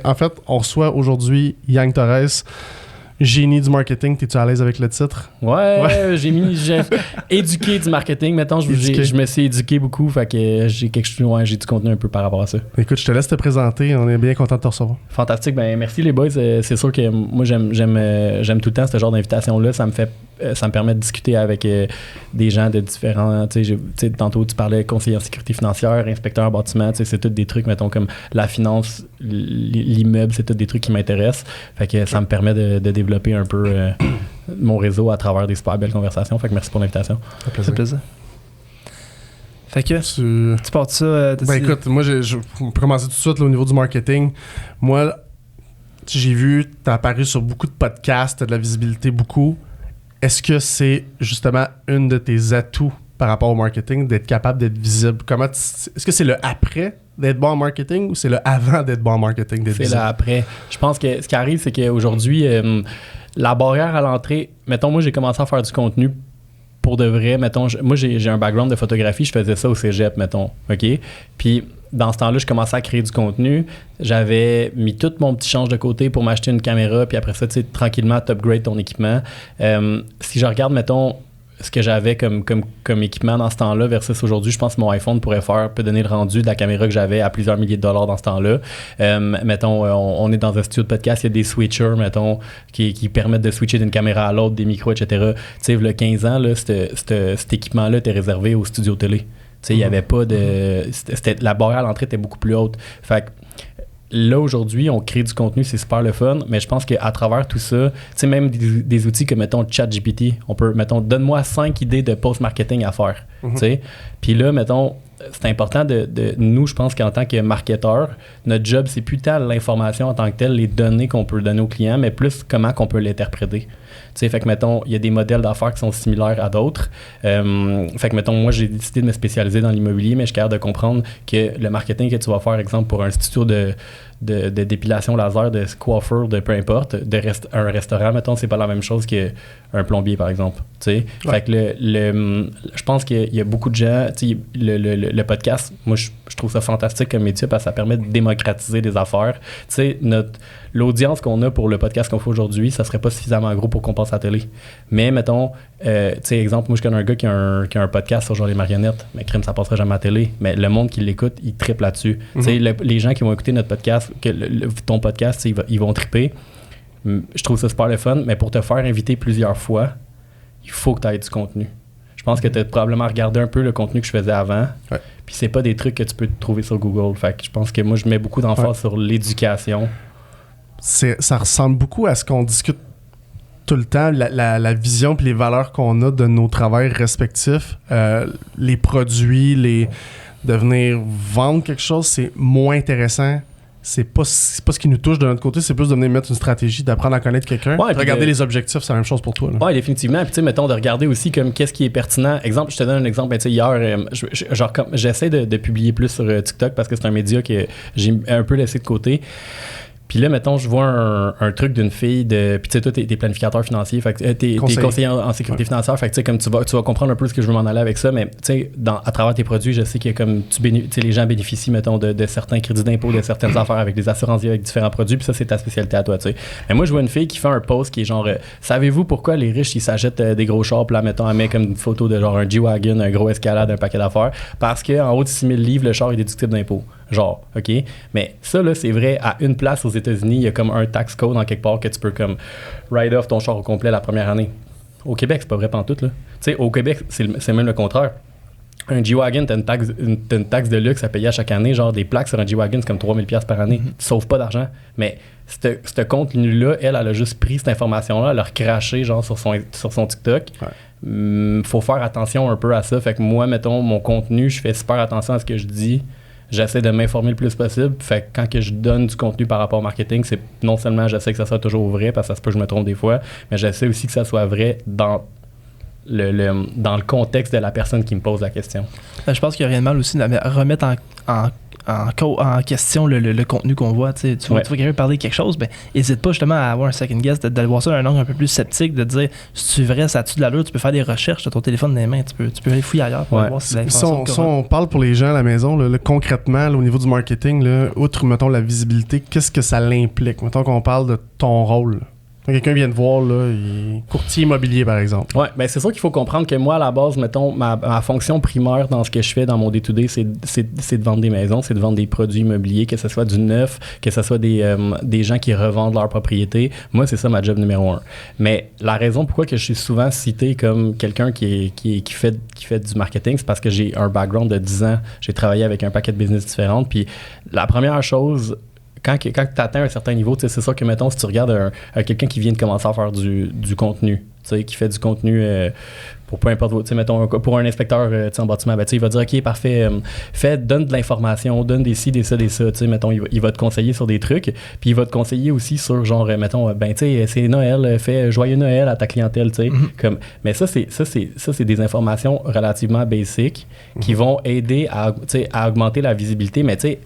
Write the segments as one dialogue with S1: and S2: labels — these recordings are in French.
S1: En fait, on reçoit aujourd'hui Yang Torres, génie du marketing. T'es-tu à l'aise avec le titre?
S2: Ouais. j'ai éduqué du marketing. Mettons, je me suis éduqué beaucoup. Fait que j'ai du contenu un peu par rapport à ça.
S1: Écoute, je te laisse te présenter. On est bien content de te recevoir.
S2: Fantastique. Ben merci les boys. C'est sûr que moi, j'aime tout le temps ce genre d'invitation-là. Ça me permet de discuter avec des gens de différents... tantôt, tu parlais conseiller en sécurité financière, inspecteur en bâtiment. C'est tous des trucs, mettons, comme la finance, l'immeuble, c'est tous des trucs qui m'intéressent. Fait que ça me permet de développer un peu mon réseau à travers des super belles conversations. Fait que merci pour l'invitation.
S3: Ça fait plaisir. Fait que tu pars de ça...
S1: écoute, moi, je peux commencer tout de suite là, au niveau du marketing. Moi, j'ai vu, t'as apparu sur beaucoup de podcasts, t'as de la visibilité beaucoup. Est-ce que c'est justement une de tes atouts par rapport au marketing, d'être capable d'être visible? Est-ce que c'est le après d'être bon en marketing ou c'est le avant d'être bon en marketing, d'être visible?
S2: C'est le après. Je pense que ce qui arrive, c'est qu'aujourd'hui, la barrière à l'entrée... Mettons, moi, j'ai commencé à faire du contenu pour de vrai. Mettons, moi, j'ai un background de photographie. Je faisais ça au cégep, mettons. OK? Puis, dans ce temps-là, je commençais à créer du contenu. J'avais mis tout mon petit change de côté pour m'acheter une caméra. Puis après ça, tu sais, tranquillement, t'upgrade ton équipement. Si je regarde, mettons, ce que j'avais comme équipement dans ce temps-là versus aujourd'hui, je pense que mon iPhone peut donner le rendu de la caméra que j'avais à plusieurs milliers de dollars dans ce temps-là. Mettons, on est dans un studio de podcast, il y a des switchers, mettons, qui permettent de switcher d'une caméra à l'autre, des micros, etc. Tu sais, il y a 15 ans, là, cet équipement-là était réservé aux studios télé. Tu sais, il n'y avait pas de... la barrière à l'entrée était beaucoup plus haute. Fait que là, aujourd'hui, on crée du contenu, c'est super le fun, mais je pense qu'à travers tout ça, tu sais, même des outils comme, mettons, ChatGPT, on peut, mettons, donne-moi 5 idées de post-marketing à faire, tu sais. Puis là, mettons, c'est important de nous, je pense qu'en tant que marketeur, notre job, c'est plus tant l'information en tant que telle, les données qu'on peut donner aux clients, mais plus comment qu'on peut l'interpréter. Tu sais, fait que, mettons, il y a des modèles d'affaires qui sont similaires à d'autres. Fait que, mettons, moi, j'ai décidé de me spécialiser dans l'immobilier, mais je suis capable de comprendre que le marketing que tu vas faire, exemple, pour un studio de dépilation laser, de coiffure, de peu importe, un restaurant, mettons, c'est pas la même chose qu'un plombier, par exemple. Tu sais? Ouais. Fait que je pense qu'il y a beaucoup de gens, tu sais, le podcast, moi, je trouve ça fantastique comme métier parce que ça permet de démocratiser des affaires. Tu sais, l'audience qu'on a pour le podcast qu'on fait aujourd'hui, ça serait pas suffisamment gros pour qu'on passe à la télé. Mais, mettons, tu sais, exemple, moi, je connais un gars qui a un podcast sur genre les marionnettes, mais crime, ça passerait jamais à la télé. Mais le monde qui l'écoute, il triple là-dessus. Tu sais, les gens qui vont écouter notre podcast, ton podcast, ils vont triper. Je trouve ça super le fun, mais pour te faire inviter plusieurs fois, il faut que tu aies du contenu. Je pense que tu as probablement regardé un peu le contenu que je faisais avant. Ouais. Puis c'est pas des trucs que tu peux trouver sur Google. Fait que je pense que moi, je mets beaucoup d'emphase sur l'éducation.
S1: Ça ressemble beaucoup à ce qu'on discute tout le temps, la vision et les valeurs qu'on a de nos travails respectifs. Les produits, de venir vendre quelque chose, c'est moins intéressant. C'est pas ce qui nous touche de notre côté, c'est plus de venir mettre une stratégie, d'apprendre à connaître quelqu'un. Ouais, regarder les objectifs, c'est la même chose pour toi.
S2: Oui, définitivement. Puis tu sais, mettons, de regarder aussi comme qu'est-ce qui est pertinent. Exemple, je te donne un exemple. Ben, tu sais, hier, j'essaie de publier plus sur TikTok parce que c'est un média que j'ai un peu laissé de côté. Puis là, mettons, je vois un truc d'une fille de... Puis tu sais, toi, t'es planificateur financier, fait que t'es conseiller en sécurité financière, fait que tu sais, comme tu vas comprendre un peu ce que je veux m'en aller avec ça, mais tu sais, à travers tes produits, je sais que comme les gens bénéficient, mettons, de certains crédits d'impôt, de certaines affaires avec des assurances avec différents produits, puis ça, c'est ta spécialité à toi, tu sais. Mais moi, je vois une fille qui fait un post qui est genre, savez-vous pourquoi les riches, ils s'achètent des gros chars, puis là, mettons, elle met comme une photo de genre un G-Wagon, un gros Escalade, un paquet d'affaires, parce qu'en haut de 6 000 livres, le char est déductible d'impôt. Genre, OK? Mais ça, là, c'est vrai, à une place aux États-Unis, il y a comme un tax code en quelque part que tu peux comme write off ton char au complet la première année. Au Québec, c'est pas vrai pantoute, là. Tu sais, au Québec, c'est même le contraire. Un G-Wagon, t'as une taxe de luxe à payer à chaque année. Genre, des plaques sur un G-Wagon, c'est comme 3 000$ par année. Tu sauves pas d'argent. Mais ce contenu-là, elle a juste pris cette information-là, elle a recraché, genre, sur son TikTok. Ouais. Faut faire attention un peu à ça. Fait que moi, mettons, mon contenu, je fais super attention à ce que je dis. J'essaie de m'informer le plus possible. Fait que quand que je donne du contenu par rapport au marketing, c'est non seulement j'essaie que ça soit toujours vrai, parce que ça se peut que je me trompe des fois, mais j'essaie aussi que ça soit vrai dans le contexte de la personne qui me pose la question.
S3: Je pense qu'il n'y a rien de mal aussi de remettre en question le contenu qu'on voit. Tu vois quelqu'un parler de quelque chose, ben n'hésite pas justement à avoir un second guess, d'aller voir ça d'un angle un peu plus sceptique, de dire si c'est vrai, ça a-tu de l'allure, tu peux faire des recherches, tu as ton téléphone dans les mains, tu peux aller fouiller ailleurs pour voir si c'est l'information.
S1: Si on parle pour les gens à la maison, là, concrètement, là, au niveau du marketing, là, outre, mettons, la visibilité, qu'est-ce que ça l'implique? Mettons qu'on parle de ton rôle. Quand quelqu'un vient te voir, là, il est courtier immobilier, par exemple.
S2: Ouais, ben c'est sûr qu'il faut comprendre que moi, à la base, mettons, ma fonction primaire dans ce que je fais dans mon day-to-day, c'est de vendre des maisons, c'est de vendre des produits immobiliers, que ce soit du neuf, que ce soit des gens qui revendent leur propriété. Moi, c'est ça ma job numéro 1. Mais la raison pourquoi que je suis souvent cité comme quelqu'un qui fait du marketing, c'est parce que j'ai un background de 10 ans. J'ai travaillé avec un paquet de business différents. Puis la première chose... Quand tu atteins un certain niveau, c'est sûr que, mettons, si tu regardes quelqu'un qui vient de commencer à faire du contenu, qui fait du contenu pour peu importe, mettons, pour un inspecteur en bâtiment, ben, il va dire, OK, parfait, donne de l'information, donne des ci, des ça, mettons, il va te conseiller sur des trucs, puis il va te conseiller aussi sur, genre, mettons, ben, tu sais, c'est Noël, fais joyeux Noël à ta clientèle, tu sais, comme, mais ça, c'est des informations relativement basiques qui vont aider à augmenter la visibilité, mais tu sais,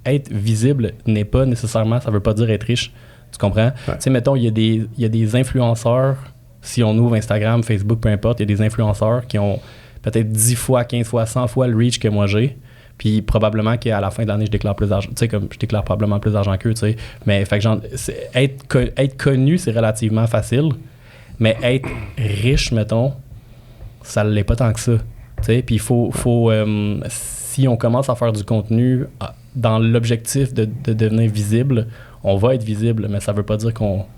S2: être visible n'est pas nécessairement, ça veut pas dire être riche, tu comprends? Tu sais, mettons, il y a des influenceurs. Si on ouvre Instagram, Facebook, peu importe, il y a des influenceurs qui ont peut-être 10 fois, 15 fois, 100 fois le reach que moi j'ai. Puis probablement qu'à la fin de l'année, je déclare plus d'argent. Tu sais, comme je déclare probablement plus d'argent qu'eux, tu sais. Mais fait que genre, être connu, c'est relativement facile. Mais être riche, mettons, ça ne l'est pas tant que ça. Tu sais, puis il faut si on commence à faire du contenu dans l'objectif de devenir visible, on va être visible, mais ça veut pas dire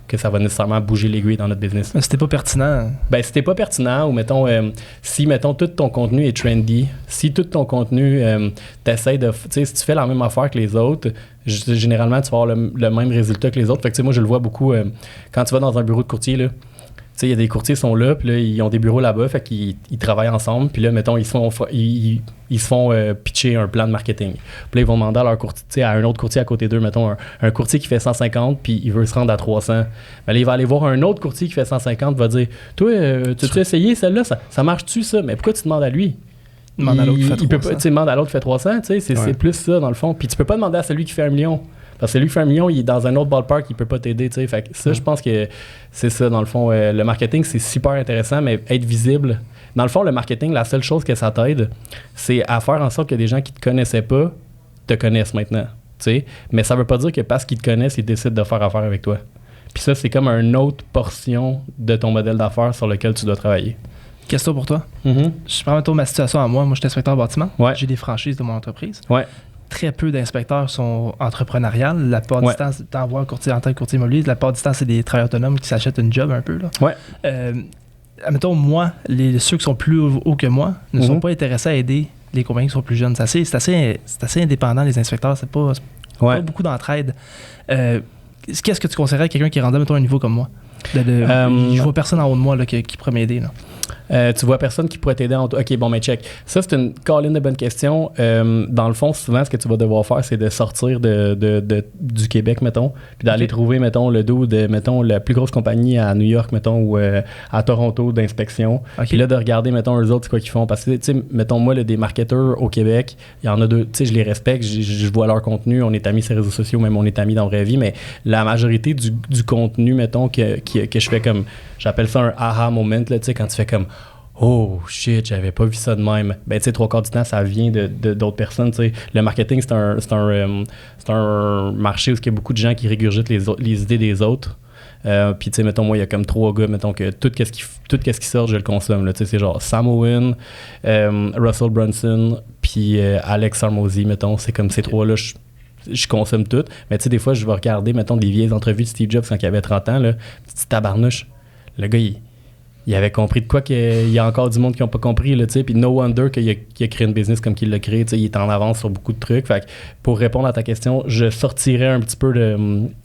S2: que ça va nécessairement bouger l'aiguille dans notre business.
S3: Mais c'était pas pertinent.
S2: Ben, c'était pas pertinent, ou mettons, si, mettons, tout ton contenu est trendy, si tout ton contenu, t'essayes de... Tu sais, si tu fais la même affaire que les autres, généralement, tu vas avoir le même résultat que les autres. Fait que, tu sais, moi, je le vois beaucoup quand tu vas dans un bureau de courtier, là. Tu sais, il y a des courtiers qui sont là, puis là, ils ont des bureaux là-bas, fait qu'ils travaillent ensemble, puis là, mettons, ils se font pitcher un plan de marketing. Puis là, ils vont demander à leur courtier, à un autre courtier à côté d'eux, mettons, un courtier qui fait 150, puis il veut se rendre à 300. Mais là, il va aller voir un autre courtier qui fait 150, va dire, toi, tu as essayé celle-là, ça marche-tu, ça? Mais pourquoi tu demandes à lui?
S3: Demande à l'autre qui fait 300.
S2: Il peut pas, tu demandes à l'autre qui fait 300, tu sais, c'est plus ça, dans le fond. Puis tu peux pas demander à celui qui fait 1 million. Parce que celui qui fait 1 million, il est dans un autre ballpark, il peut pas t'aider, tu sais. Fait que ça, je pense que c'est ça, dans le fond. Le marketing, c'est super intéressant, mais être visible. Dans le fond, le marketing, la seule chose que ça t'aide, c'est à faire en sorte que des gens qui te connaissaient pas te connaissent maintenant, tu sais. Mais ça veut pas dire que parce qu'ils te connaissent, ils décident de faire affaire avec toi. Puis ça, c'est comme une autre portion de ton modèle d'affaires sur lequel tu dois travailler.
S3: Question pour toi. Je prends maintenant ma situation à moi. Moi, je suis inspecteur bâtiment.
S2: Ouais.
S3: J'ai des franchises de mon entreprise.
S2: Ouais.
S3: Très peu d'inspecteurs sont entrepreneuriales. La plupart du temps, t'envoies un courtier en tant que courtier immobilier. La plupart du temps, c'est des travailleurs autonomes qui s'achètent une job un peu. Là.
S2: Ouais.
S3: Admettons, moi, ceux qui sont plus hauts que moi ne sont pas intéressés à aider les compagnies qui sont plus jeunes. C'est assez indépendant, les inspecteurs. C'est pas beaucoup d'entraide. Qu'est-ce que tu conseillerais à quelqu'un qui est rendu, mettons, à un niveau comme moi? Je vois personne en haut de moi là, qui pourrait m'aider. Là.
S2: Tu vois personne qui pourrait t'aider OK, bon, mais check. Ça, c'est une call-in de bonne question. Dans le fond, souvent, ce que tu vas devoir faire, c'est de sortir du Québec, mettons, puis d'aller trouver, mettons, le dos de, mettons, la plus grosse compagnie à New York, mettons, ou à Toronto d'inspection. Puis là, de regarder, mettons, eux autres, c'est quoi qu'ils font. Parce que, tu sais, mettons, moi, des marketeurs au Québec, il y en a 2, tu sais, je les respecte, je vois leur contenu, on est amis sur les réseaux sociaux, même on est amis dans la vraie vie, mais la majorité du contenu, mettons, que je fais comme, j'appelle ça un aha moment, là, tu sais, quand tu fais comme oh shit, j'avais pas vu ça de même. Ben, tu sais, 3/4 du temps, ça vient d'autres personnes, tu sais. Le marketing, c'est un marché où il y a beaucoup de gens qui régurgitent les idées des autres. Puis, tu sais, mettons, moi, il y a comme 3 gars, mettons, que tout ce qui sort, je le consomme, là. Tu sais, c'est genre Sam Owen, Russell Brunson, puis Alex Hormozy, mettons. C'est comme ces 3-là, je consomme tout. Mais, tu sais, des fois, je vais regarder, mettons, des vieilles entrevues de Steve Jobs quand il avait 30 ans, là. Petit tabarnouche. Le gars, il avait compris de quoi qu'il y a encore du monde qui n'a pas compris, là, tu sais. Puis no wonder qu'il a créé une business comme qu'il l'a créé, tu sais. Il est en avance sur beaucoup de trucs. Fait que pour répondre à ta question, je sortirais un petit peu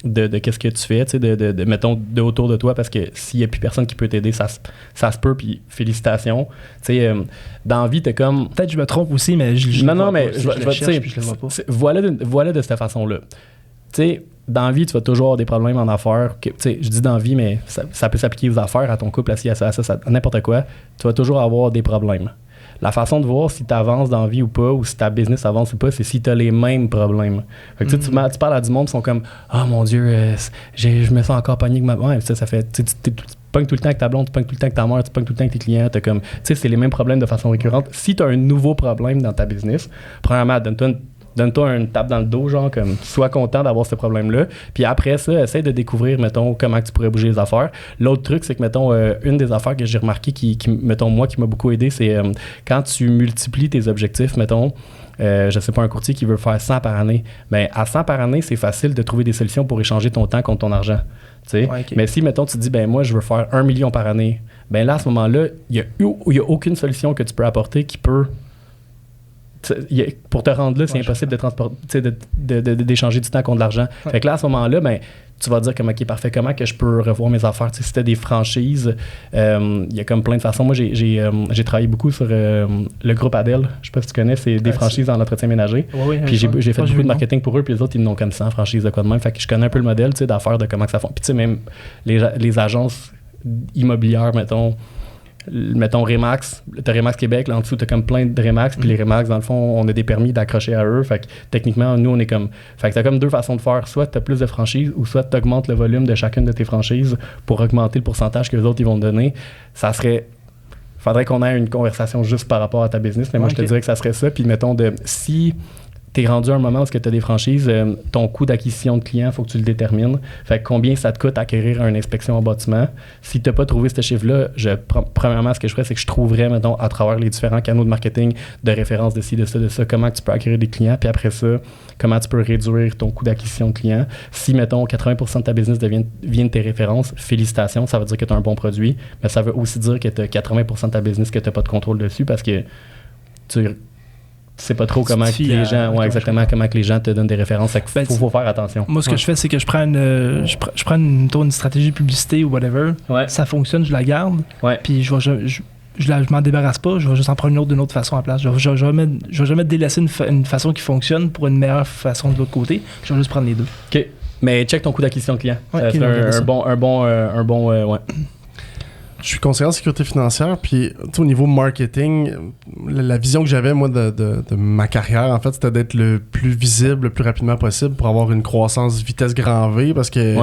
S2: de qu'est-ce que tu fais, tu sais, mettons, de autour de toi, parce que s'il n'y a plus personne qui peut t'aider, ça se peut, puis félicitations. Tu sais, dans la vie, t'es comme...
S3: Peut-être que je me trompe aussi, mais je le vois pas.
S2: Voilà de cette façon-là. Tu sais, dans la vie, tu vas toujours avoir des problèmes en affaires. Tu sais, je dis dans la vie, mais ça peut s'appliquer aux affaires, à ton couple, à ça, n'importe quoi. Tu vas toujours avoir des problèmes. la façon de voir si tu avances dans la vie ou pas, ou si ta business avance ou pas, c'est si tu as les mêmes problèmes. Fait que, tu parles à du monde qui sont comme « Ah, mon Dieu, je me sens encore pogné avec ma... » Ouais, ça fait... Tu pognes tout le temps avec ta blonde, tu pognes tout le temps avec ta mère, tu pognes tout le temps avec tes clients. T'as comme... Tu sais, c'est les mêmes problèmes de façon récurrente. Si tu as un nouveau problème dans ta business, premièrement, donne-toi une tape dans le dos, genre, comme, sois content d'avoir ce problème-là. Puis après ça, essaie de découvrir, mettons, comment tu pourrais bouger les affaires. L'autre truc, c'est que, mettons, une des affaires que j'ai remarqué mettons, moi, qui m'a beaucoup aidé, c'est quand tu multiplies tes objectifs, mettons, je sais pas, un courtier qui veut faire 100 par année, bien, à 100 par année, c'est facile de trouver des solutions pour échanger ton temps contre ton argent. Ouais, okay. Mais si, mettons, tu te dis, ben moi, je veux faire 1 million par année, ben là, à ce moment-là, il n'y a aucune solution que tu peux apporter qui peut... Pour te rendre là, c'est impossible d'échanger du temps contre de l'argent. Ouais. Fait que là, à ce moment-là, ben, tu vas dire comme, OK, parfait, comment que je peux revoir mes affaires? Si tu as des franchises, il y a comme plein de façons. Moi, j'ai travaillé beaucoup sur le groupe Adèle. Je sais pas si tu connais, c'est des franchises dans l'entretien ménager. Oui, puis j'ai fait beaucoup de marketing pour eux, puis les autres, ils n'ont comme 100 franchises de quoi de même. Fait que je connais un peu le modèle d'affaires, de comment que ça fonctionne. Puis tu sais, même les agences immobilières, mettons Remax, t'as Remax Québec, là en dessous t'as comme plein de Remax, puis les Remax dans le fond on a des permis d'accrocher à eux, fait que techniquement nous on est comme, fait que t'as comme deux façons de faire, soit t'as plus de franchises ou soit t'augmentes le volume de chacune de tes franchises pour augmenter le pourcentage que les autres ils vont te donner. Faudrait qu'on ait une conversation juste par rapport à ta business, mais moi je te dirais que ça serait ça, puis mettons si t'es rendu à un moment où tu as des franchises, ton coût d'acquisition de clients, il faut que tu le détermines. Fait que combien ça te coûte acquérir une inspection en bâtiment. Si tu n'as pas trouvé ce chiffre-là, premièrement, ce que je ferais, c'est que je trouverais, mettons, à travers les différents canaux de marketing, de référence de ci, de ça, comment tu peux acquérir des clients. Puis après ça, comment tu peux réduire ton coût d'acquisition de clients. Si, mettons, 80% de ta business vient de tes références, félicitations, ça veut dire que tu as un bon produit. Mais ça veut aussi dire que tu as 80% de ta business que tu n'as pas de contrôle dessus parce que tu sais pas trop comment que les gens exactement comment que les gens te donnent des références. Faut faire attention.
S3: Moi, ce que je fais, c'est que je prends une stratégie de publicité ou whatever. Ouais. Ça fonctionne, je la garde. Ouais. Puis je m'en débarrasse pas. Je vais juste en prendre une autre d'une autre façon à la place. Je vais jamais délaisser une façon qui fonctionne pour une meilleure façon de l'autre côté. Je vais juste prendre les deux.
S2: OK. Mais check ton coût d'acquisition de client. Ouais, c'est un bon
S1: Je suis conseiller en sécurité financière, puis au niveau marketing, la vision que j'avais, moi, de ma carrière, en fait, c'était d'être le plus visible le plus rapidement possible pour avoir une croissance vitesse grand V, parce que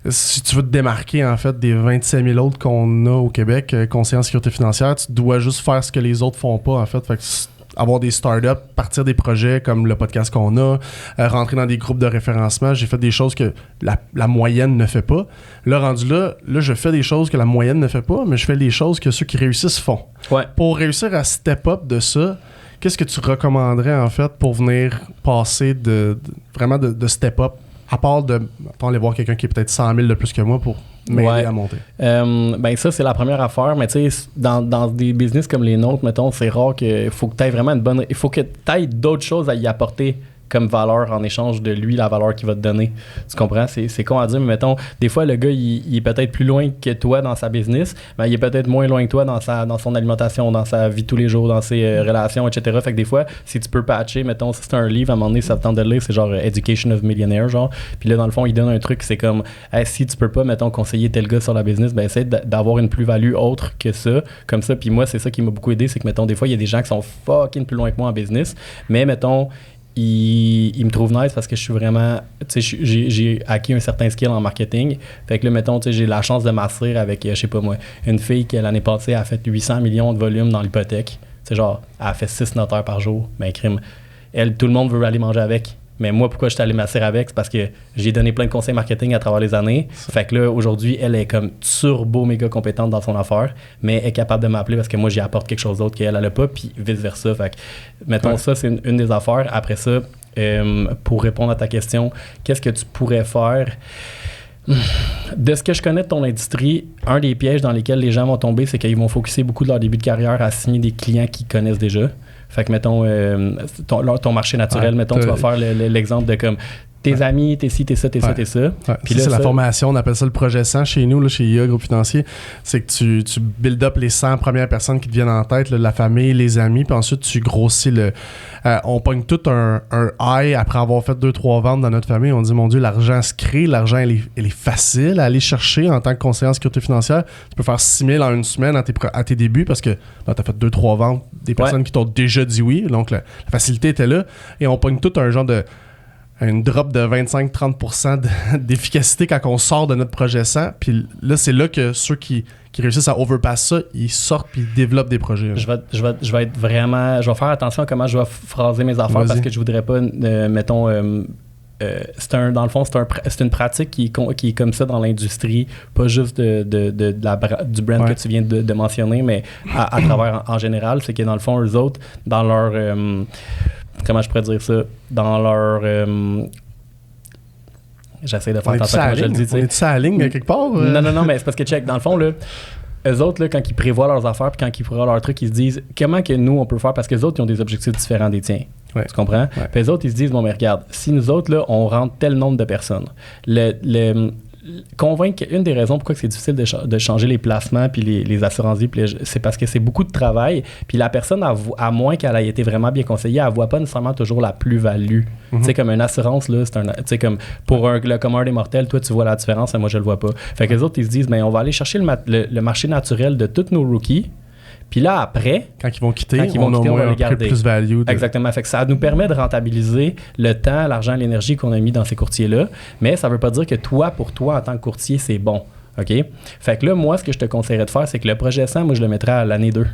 S1: si tu veux te démarquer, en fait, des 27 000 autres qu'on a au Québec, conseiller en sécurité financière, tu dois juste faire ce que les autres font pas, en fait. Fait que avoir des startups, partir des projets comme le podcast qu'on a, rentrer dans des groupes de référencement. J'ai fait des choses que la moyenne ne fait pas. Là, rendu là, je fais des choses que la moyenne ne fait pas, mais je fais des choses que ceux qui réussissent font. Ouais. Pour réussir à step up de ça, qu'est-ce que tu recommanderais, en fait, pour venir passer vraiment de step up, à part de aller voir quelqu'un qui est peut-être 100 000 de plus que moi pour m'aider à monter?
S2: Ben ça, c'est la première affaire. Mais tu sais, dans des business comme les nôtres, mettons, c'est rare qu'il faut que tu aies vraiment une bonne... Il faut que tu aies d'autres choses à y apporter comme valeur en échange de lui, la valeur qu'il va te donner. Tu comprends? C'est con à dire, mais mettons, des fois, le gars, il est peut-être plus loin que toi dans sa business, mais il est peut-être moins loin que toi dans son alimentation, dans sa vie de tous les jours, dans ses relations, etc. Fait que des fois, si tu peux patcher, mettons, si c'est un livre, à un moment donné, ça te tente de le lire, c'est genre Education of Millionaire, genre. Puis là, dans le fond, il donne un truc, c'est comme, hey, si tu peux pas, mettons, conseiller tel gars sur la business, ben essaie d'avoir une plus-value autre que ça, comme ça. Puis moi, c'est ça qui m'a beaucoup aidé, c'est que, mettons, des fois, il y a des gens qui sont fucking plus loin que moi en business, mais, mettons, il me trouve nice parce que je suis vraiment, tu sais, j'ai acquis un certain skill en marketing. Fait que là, mettons, tu sais, j'ai la chance de m'asseoir avec, je sais pas moi, une fille qui, l'année passée, a fait 800 millions de volume dans l'hypothèque. Tu sais, genre, elle a fait 6 notaires par jour. Ben, crime. Elle, tout le monde veut aller manger avec. Mais moi, pourquoi je suis allé m'asseoir avec? C'est parce que j'ai donné plein de conseils marketing à travers les années. Fait que là, aujourd'hui, elle est comme turbo méga compétente dans son affaire, mais elle est capable de m'appeler parce que moi, j'y apporte quelque chose d'autre qu'elle n'a pas, puis vice-versa. Fait que, mettons, ça, c'est une des affaires. Après ça, pour répondre à ta question, qu'est-ce que tu pourrais faire? De ce que je connais de ton industrie, un des pièges dans lesquels les gens vont tomber, c'est qu'ils vont focusser beaucoup de leur début de carrière à signer des clients qu'ils connaissent déjà. Fait que, mettons, ton marché naturel, mettons, tu vas faire l'exemple de comme, tes amis, t'es ci, t'es ça, t'es ça, t'es ça.
S1: Ouais.
S2: Puis
S1: ça,
S2: là,
S1: c'est la formation, on appelle ça le projet 100 chez nous, là, chez IA Groupe Financier. C'est que tu build up les 100 premières personnes qui te viennent en tête, là, la famille, les amis, puis ensuite tu grossis on pogne tout un high après avoir fait 2-3 ventes dans notre famille. On dit, mon Dieu, l'argent se crée, l'argent, elle est facile à aller chercher en tant que conseiller en sécurité financière. Tu peux faire 6 000 en une semaine à tes débuts parce que tu as fait 2-3 ventes des personnes qui t'ont déjà dit oui. Donc, la facilité était là. Et on pogne tout un genre une drop de 25-30% d'efficacité quand on sort de notre projet 100. Puis là, c'est là que ceux qui réussissent à overpass ça, ils sortent puis ils développent des projets. Je
S2: vais être vraiment... Je vais faire attention à comment je vais phraser mes affaires parce que je voudrais pas, mettons... dans le fond, c'est une pratique qui est comme ça dans l'industrie, pas juste du brand que tu viens de mentionner, mais à travers en général. C'est que dans le fond, eux autres, dans leur... comment je pourrais dire ça? Dans leur... j'essaie de faire attention comment je le dis.
S1: On est-tu à la ligne quelque part?
S2: Non, mais c'est parce que, check, dans le fond, là, eux autres, là, quand ils prévoient leurs affaires puis quand ils prévoient leurs trucs, ils se disent comment que nous, on peut faire, parce que les autres, ils ont des objectifs différents des tiens. Ouais. Tu comprends? Ouais. Puis les autres, ils se disent, bon, mais regarde, si nous autres, là, on rentre tel nombre de personnes, convaincre, une des raisons pourquoi c'est difficile de changer les placements puis les assurances-vie, c'est parce que c'est beaucoup de travail, puis la personne, à moins qu'elle ait été vraiment bien conseillée, elle voit pas nécessairement toujours la plus-value. Tu sais, comme une assurance, là, tu sais, comme pour le commun des mortels, toi, tu vois la différence, moi, je le vois pas. Fait que les autres, ils se disent, ben, on va aller chercher le marché naturel de tous nos rookies. Puis là, après,
S1: quand ils vont quitter, on va les garder. Plus value.
S2: Exactement. Fait que ça nous permet de rentabiliser le temps, l'argent, l'énergie qu'on a mis dans ces courtiers-là. Mais ça ne veut pas dire que pour toi, en tant que courtier, c'est bon. OK? Fait que là, moi, ce que je te conseillerais de faire, c'est que le projet 100, moi, je le mettrais à l'année 2.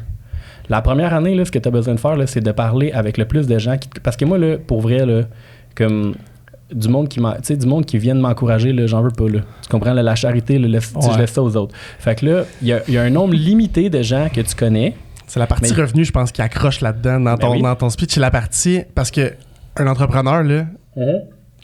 S2: La première année, là, ce que tu as besoin de faire, là, c'est de parler avec le plus de gens. Parce que moi, là, pour vrai, là, comme... du monde qui vient de m'encourager, là, j'en veux pas. Là. Tu comprends? Là, la charité, là, je laisse ça aux autres. Fait que là, il y a un nombre limité de gens que tu connais.
S1: C'est la partie revenu, je pense, qui accroche là-dedans dans ton speech. C'est la partie... Parce que un entrepreneur, là...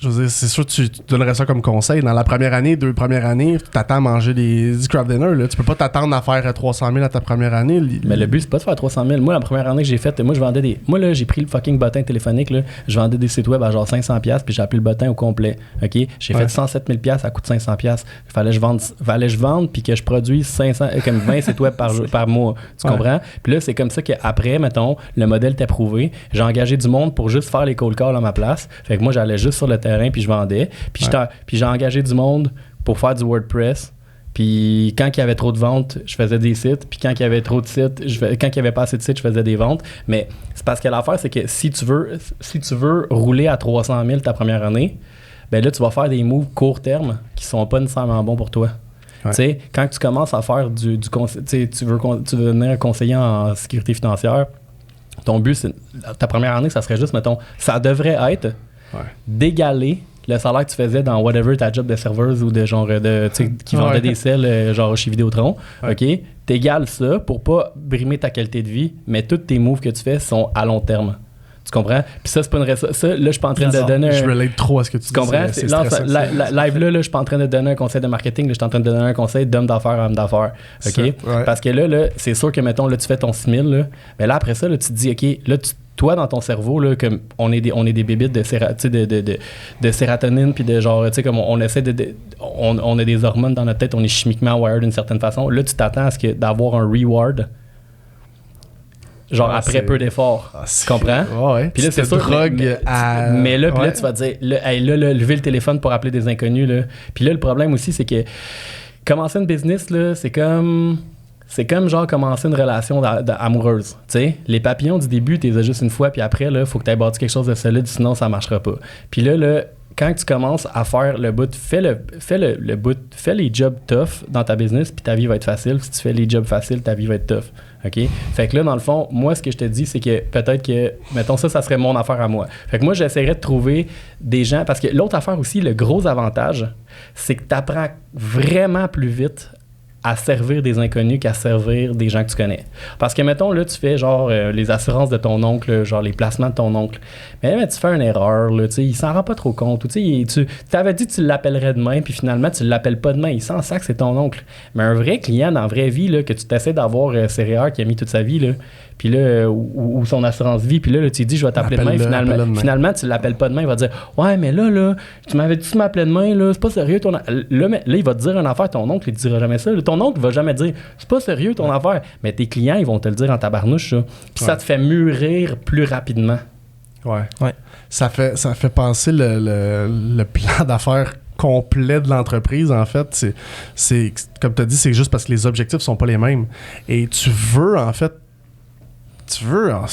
S1: Je veux dire, c'est sûr que tu donnerais ça comme conseil. Dans la première année, 2 premières années, tu t'attends à manger du craft dinner. Là. Tu peux pas t'attendre à faire 300 000 à ta première année.
S2: Mais le but, c'est pas de faire 300 000. Moi, la première année que j'ai faite, moi, je vendais des... Moi, là, j'ai pris le fucking bottin téléphonique. Là. Je vendais des sites web à genre 500$, puis j'ai appelé le bottin au complet. OK? J'ai fait 107 000$, ça coûte 500$. Fallait que je vende, puis que je produise 20 sites web par mois. Tu comprends? Puis là, c'est comme ça qu'après, mettons, le modèle t'est prouvé. J'ai engagé du monde pour juste faire les cold calls à ma place. Fait que moi, j'allais juste sur le terrain, puis je vendais. Puis j'ai engagé du monde pour faire du WordPress. Puis quand il y avait trop de ventes, je faisais des sites. Puis quand il y avait trop de sites, quand il y avait pas assez de sites, je faisais des ventes. Mais c'est parce que l'affaire, c'est que si tu veux rouler à 300 000 ta première année, ben là, tu vas faire des moves court terme qui sont pas nécessairement bons pour toi. Ouais. Tu sais, quand tu commences à faire tu veux devenir un conseiller en sécurité financière, ton but, ta première année, ça serait juste, mettons, ça devrait être d'égaler le salaire que tu faisais dans whatever ta job de serveuse ou de genre qui vendait des selles genre chez Vidéotron. OK? T'égales ça pour pas brimer ta qualité de vie, mais tous tes moves que tu fais sont à long terme. Tu comprends? Puis ça, c'est pas une ça, là, je suis pas en train de donner
S1: Je relate trop à ce que tu dis.
S2: Tu comprends? Live là, je suis pas en train de donner un conseil de marketing, là, je suis en train de donner un conseil d'homme d'affaires à homme d'affaires. OK? Parce que là, c'est sûr que, mettons, là, tu fais ton 6 000, là, mais là, après ça, là, tu te dis, OK, là, toi, dans ton cerveau, là, comme on est des bébites de sérotonine, puis de genre, tu sais, comme on essaie on a des hormones dans notre tête, on est chimiquement wired d'une certaine façon. Là, tu t'attends à d'avoir un reward. Genre après peu d'efforts. Tu comprends?
S1: Puis là, c'est sûr.
S2: Mais là, puis là, tu vas te dire, là, lever le téléphone pour appeler des inconnus. Là. Puis là, le problème aussi, c'est que commencer une business, là, c'est comme genre commencer une relation amoureuse. T'sais? Les papillons du début, tu les as juste une fois, puis après, il faut que tu aies bâti quelque chose de solide, sinon ça ne marchera pas. Puis là, quand tu commences à faire le bout, fais les jobs tough dans ta business, puis ta vie va être facile. Si tu fais les jobs faciles, ta vie va être tough. OK? Fait que là, dans le fond, moi, ce que je te dis, c'est que peut-être que, mettons ça serait mon affaire à moi. Fait que moi, j'essaierais de trouver des gens, parce que l'autre affaire aussi, le gros avantage, c'est que tu apprends vraiment plus vite à servir des inconnus qu'à servir des gens que tu connais. Parce que, mettons, là, tu fais genre les assurances de ton oncle, genre les placements de ton oncle. Mais tu fais une erreur, là, tu sais, il s'en rend pas trop compte. Tu t'avais dit que tu l'appellerais demain, puis finalement, tu l'appelles pas demain. Il s'en sac, c'est ton oncle. Mais un vrai client dans la vraie vie, là, que tu t'essaies d'avoir CRR qui a mis toute sa vie, là, puis là, ou son assurance vie, puis là, tu lui dis, je vais t'appeler demain, finalement, tu l'appelles pas demain, il va te dire, ouais, mais là, tu m'avais dit, tu m'appelais demain, là, c'est pas sérieux, là, il va te dire une affaire, ton oncle, il te dira jamais ça, là, ton oncle va jamais dire, c'est pas sérieux, ton affaire, mais tes clients, ils vont te le dire en tabarnouche, ça, puis ça te fait mûrir plus rapidement.
S1: Ouais. Ça fait penser le plan d'affaires complet de l'entreprise, en fait. C'est comme tu as dit, c'est juste parce que les objectifs sont pas les mêmes. Et si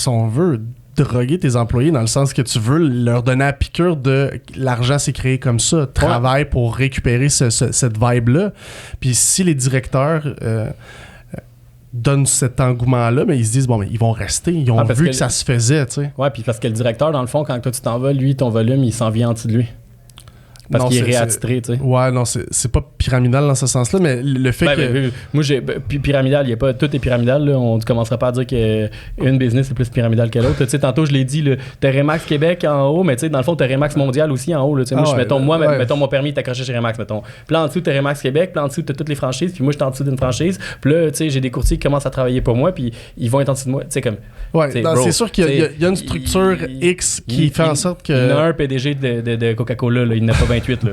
S1: on veut droguer tes employés dans le sens que tu veux leur donner la piqûre de l'argent s'est créé comme ça, travaille pour récupérer cette vibe-là. Puis si les directeurs donnent cet engouement-là, mais ils se disent, bon, mais ils vont rester. Ils ont vu que ça se faisait, tu sais.
S2: Ouais, puis parce que le directeur, dans le fond, quand toi tu t'en vas, lui, ton volume, il s'en vient en dessous de lui. Parce qu'il est réattitré, tu sais.
S1: Ouais, non, c'est pas pyramidal dans ce sens-là, mais le fait que...
S2: Moi, pyramidal, il y a pas... Tout est pyramidal, là. On ne commencera pas à dire qu'une business est plus pyramidale que l'autre. Tu sais, tantôt, je l'ai dit, t'as Remax Québec en haut, mais tu sais, dans le fond, t'as Remax Mondial aussi en haut, là. Mettons, mon permis est accroché chez Remax, mettons. Puis là, en dessous, t'as Remax Québec, puis là, en dessous, t'as toutes les franchises, puis moi, je suis en dessous d'une franchise. Puis là, tu sais, j'ai des courtiers qui commencent à travailler pour moi, puis ils vont être en dessous de moi. Tu sais, comme...
S1: Ouais, non, c'est sûr qu'il y a une structure X qui fait en sorte que...
S2: Il y en a un PDG de Coca-Cola, là. Il n'a pas 28, là.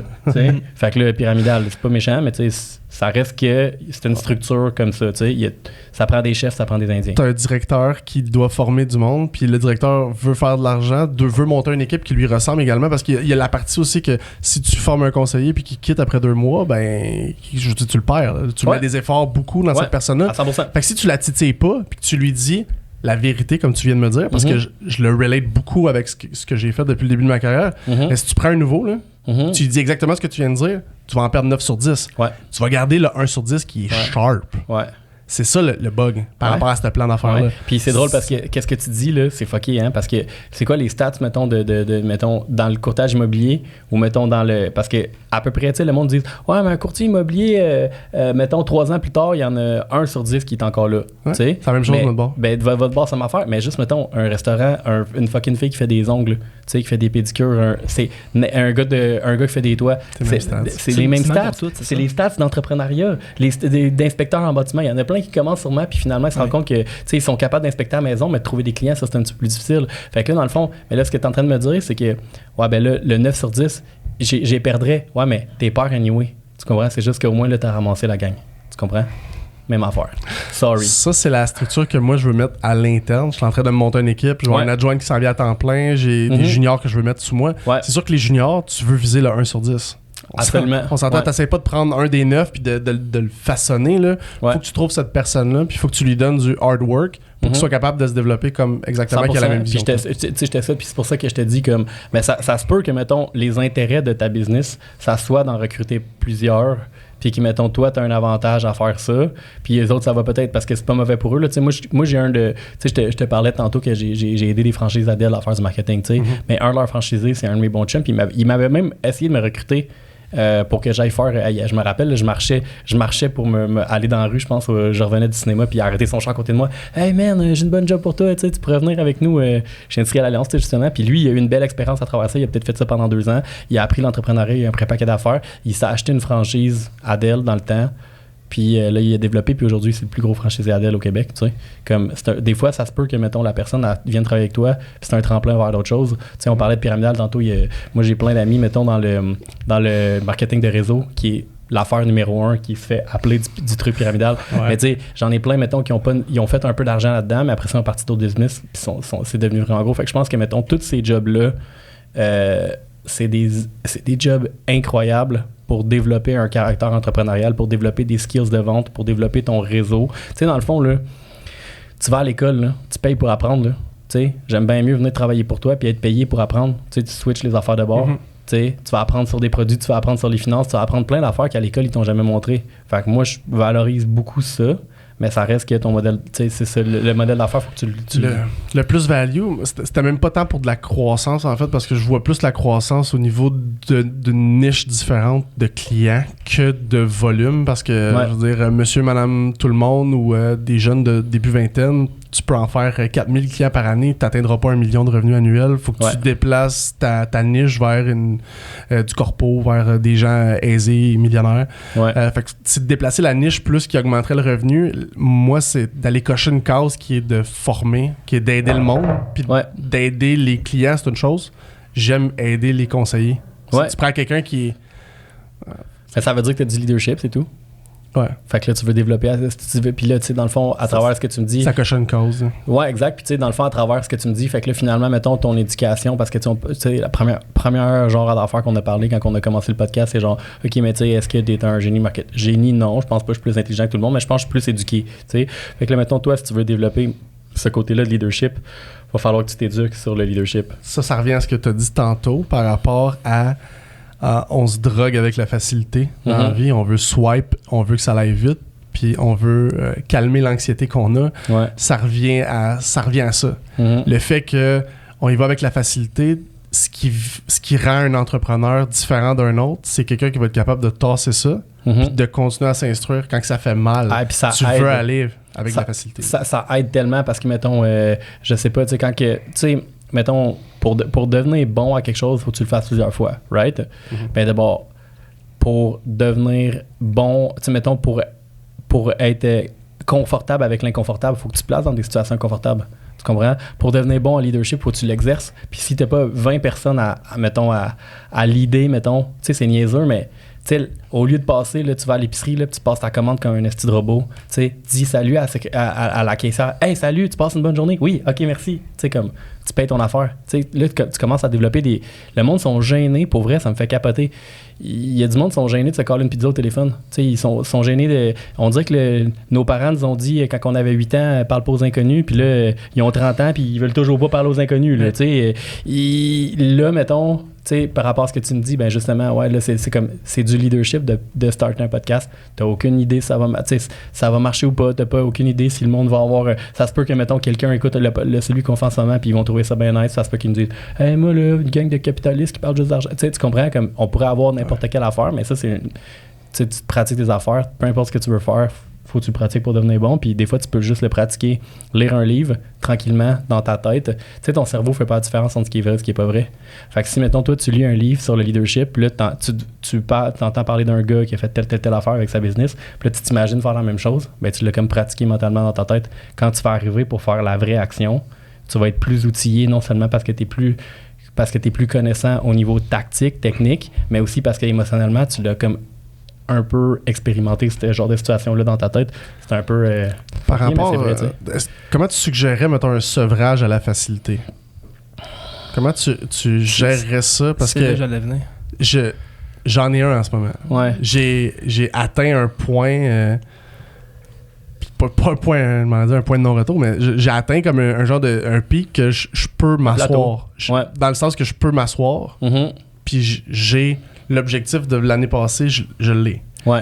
S2: Fait que là, pyramidal, c'est pas méchant, mais tu sais, ça reste que c'est une structure comme ça, tu sais. Ça prend des chefs, ça prend des Indiens.
S1: T'as un directeur qui doit former du monde, puis le directeur veut faire de l'argent, veut monter une équipe qui lui ressemble également, parce qu'il y a la partie aussi que si tu formes un conseiller puis qu'il quitte après 2 mois, ben, je dis, tu le perds. Là. Tu mets des efforts beaucoup dans cette personne-là.
S2: À 100%.
S1: Fait que si tu la titilles pas, puis que tu lui dis la vérité, comme tu viens de me dire, parce que je le relate beaucoup avec ce que j'ai fait depuis le début de ma carrière, mais si tu prends un nouveau, là, tu lui dis exactement ce que tu viens de dire, tu vas en perdre 9 sur 10. Ouais. Tu vas garder le 1 sur 10 qui est sharp. Ouais. C'est ça le bug par rapport à ce plan d'affaires-là.
S2: Puis c'est drôle parce que qu'est-ce que tu dis là, c'est fucké, hein, parce que c'est quoi les stats, mettons, mettons, dans le courtage immobilier ou mettons dans le... Parce que à peu près, tu sais, le monde dit « Ouais, mais un courtier immobilier, mettons, 3 ans plus tard, il y en a 1 sur 10 qui est encore là. Ouais, c'est
S1: la même chose de notre bord.
S2: Ben, votre bord, ça m'a fait. Mais juste, mettons, un restaurant, une fucking fille qui fait des ongles, tu sais, qui fait des pédicures, c'est un gars qui fait des toits. C'est les mêmes stats. C'est les stats d'entrepreneuriat, d'inspecteurs en bâtiment. Il y en a plein qui commencent sûrement, puis finalement, ils se rendent compte que, tu sais, ils sont capables d'inspecter à la maison, mais de trouver des clients, ça, c'est un petit peu plus difficile. Fait que là, dans le fond, mais là, ce que tu es en train de me dire, c'est que, ouais, ben là, le 9 sur 10, j'ai perdrais. Ouais, mais t'es peur anyway. Tu comprends? C'est juste qu'au moins, là, t'as ramassé la gang. Tu comprends? Même affaire. Sorry.
S1: Ça, c'est la structure que moi, je veux mettre à l'interne. Je suis en train de me monter une équipe. Je vois un adjoint qui s'en vient à temps plein. J'ai des juniors que je veux mettre sous moi. Ouais. C'est sûr que les juniors, tu veux viser le 1 sur 10.
S2: Absolument.
S1: On s'entend, t'essayes pas de prendre un des 9 puis de le façonner. Là. Faut que tu trouves cette personne-là, puis il faut que tu lui donnes du hard work pour qu'il soit capable de se développer comme exactement qu'il a la même vision.
S2: J'étais ça, puis c'est pour ça que je te dis comme, mais ça se peut que, mettons, les intérêts de ta business, ça soit d'en recruter plusieurs, puis que, mettons, toi, tu as un avantage à faire ça, puis les autres, ça va peut-être parce que c'est pas mauvais pour eux. Là. Moi, j'ai un de... Tu sais, je te parlais tantôt que j'ai aidé des franchises Adèle à faire du marketing, tu sais, mais un de leurs franchisés, c'est un de mes bons chums, puis il m'avait même essayé de me recruter pour que j'aille faire... je me rappelle, je marchais pour me aller dans la rue, je pense, je revenais du cinéma, puis il a arrêté son char à côté de moi. « Hey man, j'ai une bonne job pour toi, tu pourrais venir avec nous chez Industriel Alliance, justement. » Puis lui, il a eu une belle expérience à travers ça, il a peut-être fait ça pendant 2 ans. Il a appris l'entrepreneuriat, il a un pré-paquet d'affaires. Il s'est acheté une franchise Adèle dans le temps. Puis là, il a développé, puis aujourd'hui, c'est le plus gros franchisé Adèle au Québec, tu sais. Comme, des fois, ça se peut que, mettons, la personne vienne travailler avec toi, puis c'est un tremplin vers d'autres choses. Tu sais, on parlait de pyramidal tantôt. Moi, j'ai plein d'amis, mettons, dans le marketing de réseau, qui est l'affaire numéro 1 qui se fait appeler du truc pyramidal. Ouais. Mais tu sais, j'en ai plein, mettons, ils ont fait un peu d'argent là-dedans, mais après ça, ils sont partis d'autres business, puis c'est devenu vraiment gros. Fait que je pense que, mettons, tous ces jobs-là, c'est des jobs incroyables pour développer un caractère entrepreneurial, pour développer des skills de vente, pour développer ton réseau. Tu sais, dans le fond, là, tu vas à l'école, là, tu payes pour apprendre. Là. Tu sais, j'aime bien mieux venir travailler pour toi puis être payé pour apprendre. Tu sais, tu switches les affaires de bord. Tu sais, tu vas apprendre sur des produits, tu vas apprendre sur les finances, tu vas apprendre plein d'affaires qu'à l'école, ils t'ont jamais montré. Fait que moi, je valorise beaucoup ça. Mais ça reste que ton modèle, tu sais, c'est ça, le modèle d'affaires, faut que tu
S1: le plus-value, c'était même pas tant pour de la croissance, en fait, parce que je vois plus la croissance au niveau d'une niche différente de clients que de volume, parce que, je veux dire, monsieur, madame, tout le monde, ou des jeunes de début vingtaine tu peux en faire 4000 clients par année, tu n'atteindras pas 1 million de revenus annuels. Faut que tu déplaces ta niche vers du corpo, vers des gens aisés et millionnaires. Fait que c'est de déplacer la niche plus qui augmenterait le revenu. Moi, c'est d'aller cocher une case qui est de former, qui est d'aider le monde, puis d'aider les clients, c'est une chose. J'aime aider les conseillers. Si tu prends quelqu'un qui est...
S2: Ça veut dire que tu as du leadership, c'est tout?
S1: Ouais.
S2: Fait que là, tu veux développer, puis là, tu sais, dans le fond, à travers ce que tu me dis...
S1: Ça coche une cause.
S2: Ouais, exact. Puis tu sais, dans le fond, à travers ce que tu me dis, fait que là, finalement, mettons ton éducation, parce que tu sais, la première genre d'affaires qu'on a parlé quand on a commencé le podcast, c'est genre, OK, mais tu sais, est-ce que t'es un génie marketing? Génie, non, je pense pas que je suis plus intelligent que tout le monde, mais je pense que je suis plus éduqué, tu sais. Fait que là, mettons, toi, si tu veux développer ce côté-là de leadership, il va falloir que tu t'éduques sur le leadership.
S1: Ça revient à ce que tu as dit tantôt par rapport à on se drogue avec la facilité dans la vie, on veut swipe, on veut que ça aille vite, puis on veut calmer l'anxiété qu'on a. Ça revient à ça. Le fait que on y va avec la facilité, ce qui rend un entrepreneur différent d'un autre, c'est quelqu'un qui va être capable de tasser ça, puis de continuer à s'instruire quand que ça fait mal. Tu veux aller avec la facilité.
S2: Ça aide tellement parce que, mettons, je sais pas, tu sais, quand que... Tu sais, mettons, pour devenir bon à quelque chose, il faut que tu le fasses plusieurs fois, right? Ben d'abord, pour devenir bon, tu sais, mettons, pour être confortable avec l'inconfortable, il faut que tu te places dans des situations inconfortables. Tu comprends? Pour devenir bon en leadership, il faut que tu l'exerces. Puis si t'as pas 20 personnes à leader, mettons, tu sais, c'est niaiseux, mais tu sais, au lieu de passer, là, tu vas à l'épicerie, là, puis tu passes ta commande comme un esti de robot. Tu sais, dis salut à la caissière. Hey, salut, tu passes une bonne journée? Oui, ok, merci. Tu sais, comme, tu payes ton affaire. Tu sais, là, tu commences à développer des. Le monde sont gênés, pour vrai, ça me fait capoter. Il y a du monde qui sont gênés de se coller une pizza au téléphone. Tu sais, ils sont gênés de. On dirait que nos parents nous ont dit, quand on avait 8 ans, parle pas aux inconnus, puis là, ils ont 30 ans, puis ils veulent toujours pas parler aux inconnus. Là, tu sais, là, mettons. Tu sais, par rapport à ce que tu me dis, ben justement, ouais, là, c'est du leadership de starter un podcast. T'as aucune idée si ça va marcher ou pas. T'as pas aucune idée si le monde va avoir... ça se peut que, mettons, quelqu'un écoute celui qu'on fait en ce moment puis ils vont trouver ça bien nice. Ça se peut qu'ils nous disent « Hey, moi, là, une gang de capitalistes qui parlent juste d'argent. » Tu sais, tu comprends? Comme on pourrait avoir n'importe quelle affaire, mais ça, c'est... Tu sais, tu pratiques tes affaires. Peu importe ce que tu veux faire, faut que tu le pratiques pour devenir bon. Puis des fois, tu peux juste le pratiquer, lire un livre tranquillement dans ta tête. Tu sais, ton cerveau fait pas la différence entre ce qui est vrai et ce qui est pas vrai. Fait que si, mettons, toi, tu lis un livre sur le leadership, là, tu entends parler d'un gars qui a fait telle affaire avec sa business, puis là, tu t'imagines faire la même chose, ben tu l'as comme pratiqué mentalement dans ta tête. Quand tu vas arriver pour faire la vraie action, tu vas être plus outillé, non seulement parce que tu es plus connaissant au niveau tactique, technique, mais aussi parce que émotionnellement, tu l'as comme un peu expérimenter ce genre de situation-là dans ta tête. C'est un peu...
S1: Par rapport... comment tu suggérerais, mettons, un sevrage à la facilité? Comment tu gérerais ça? Parce que
S3: j'allais venir.
S1: J'en ai un en ce moment.
S2: Ouais.
S1: J'ai atteint un point... pas un point, un point de non-retour, mais j'ai atteint comme un genre de un pic que je peux m'asseoir. Dans le sens que je peux m'asseoir, puis j'ai... L'objectif de l'année passée, je l'ai. Ouais.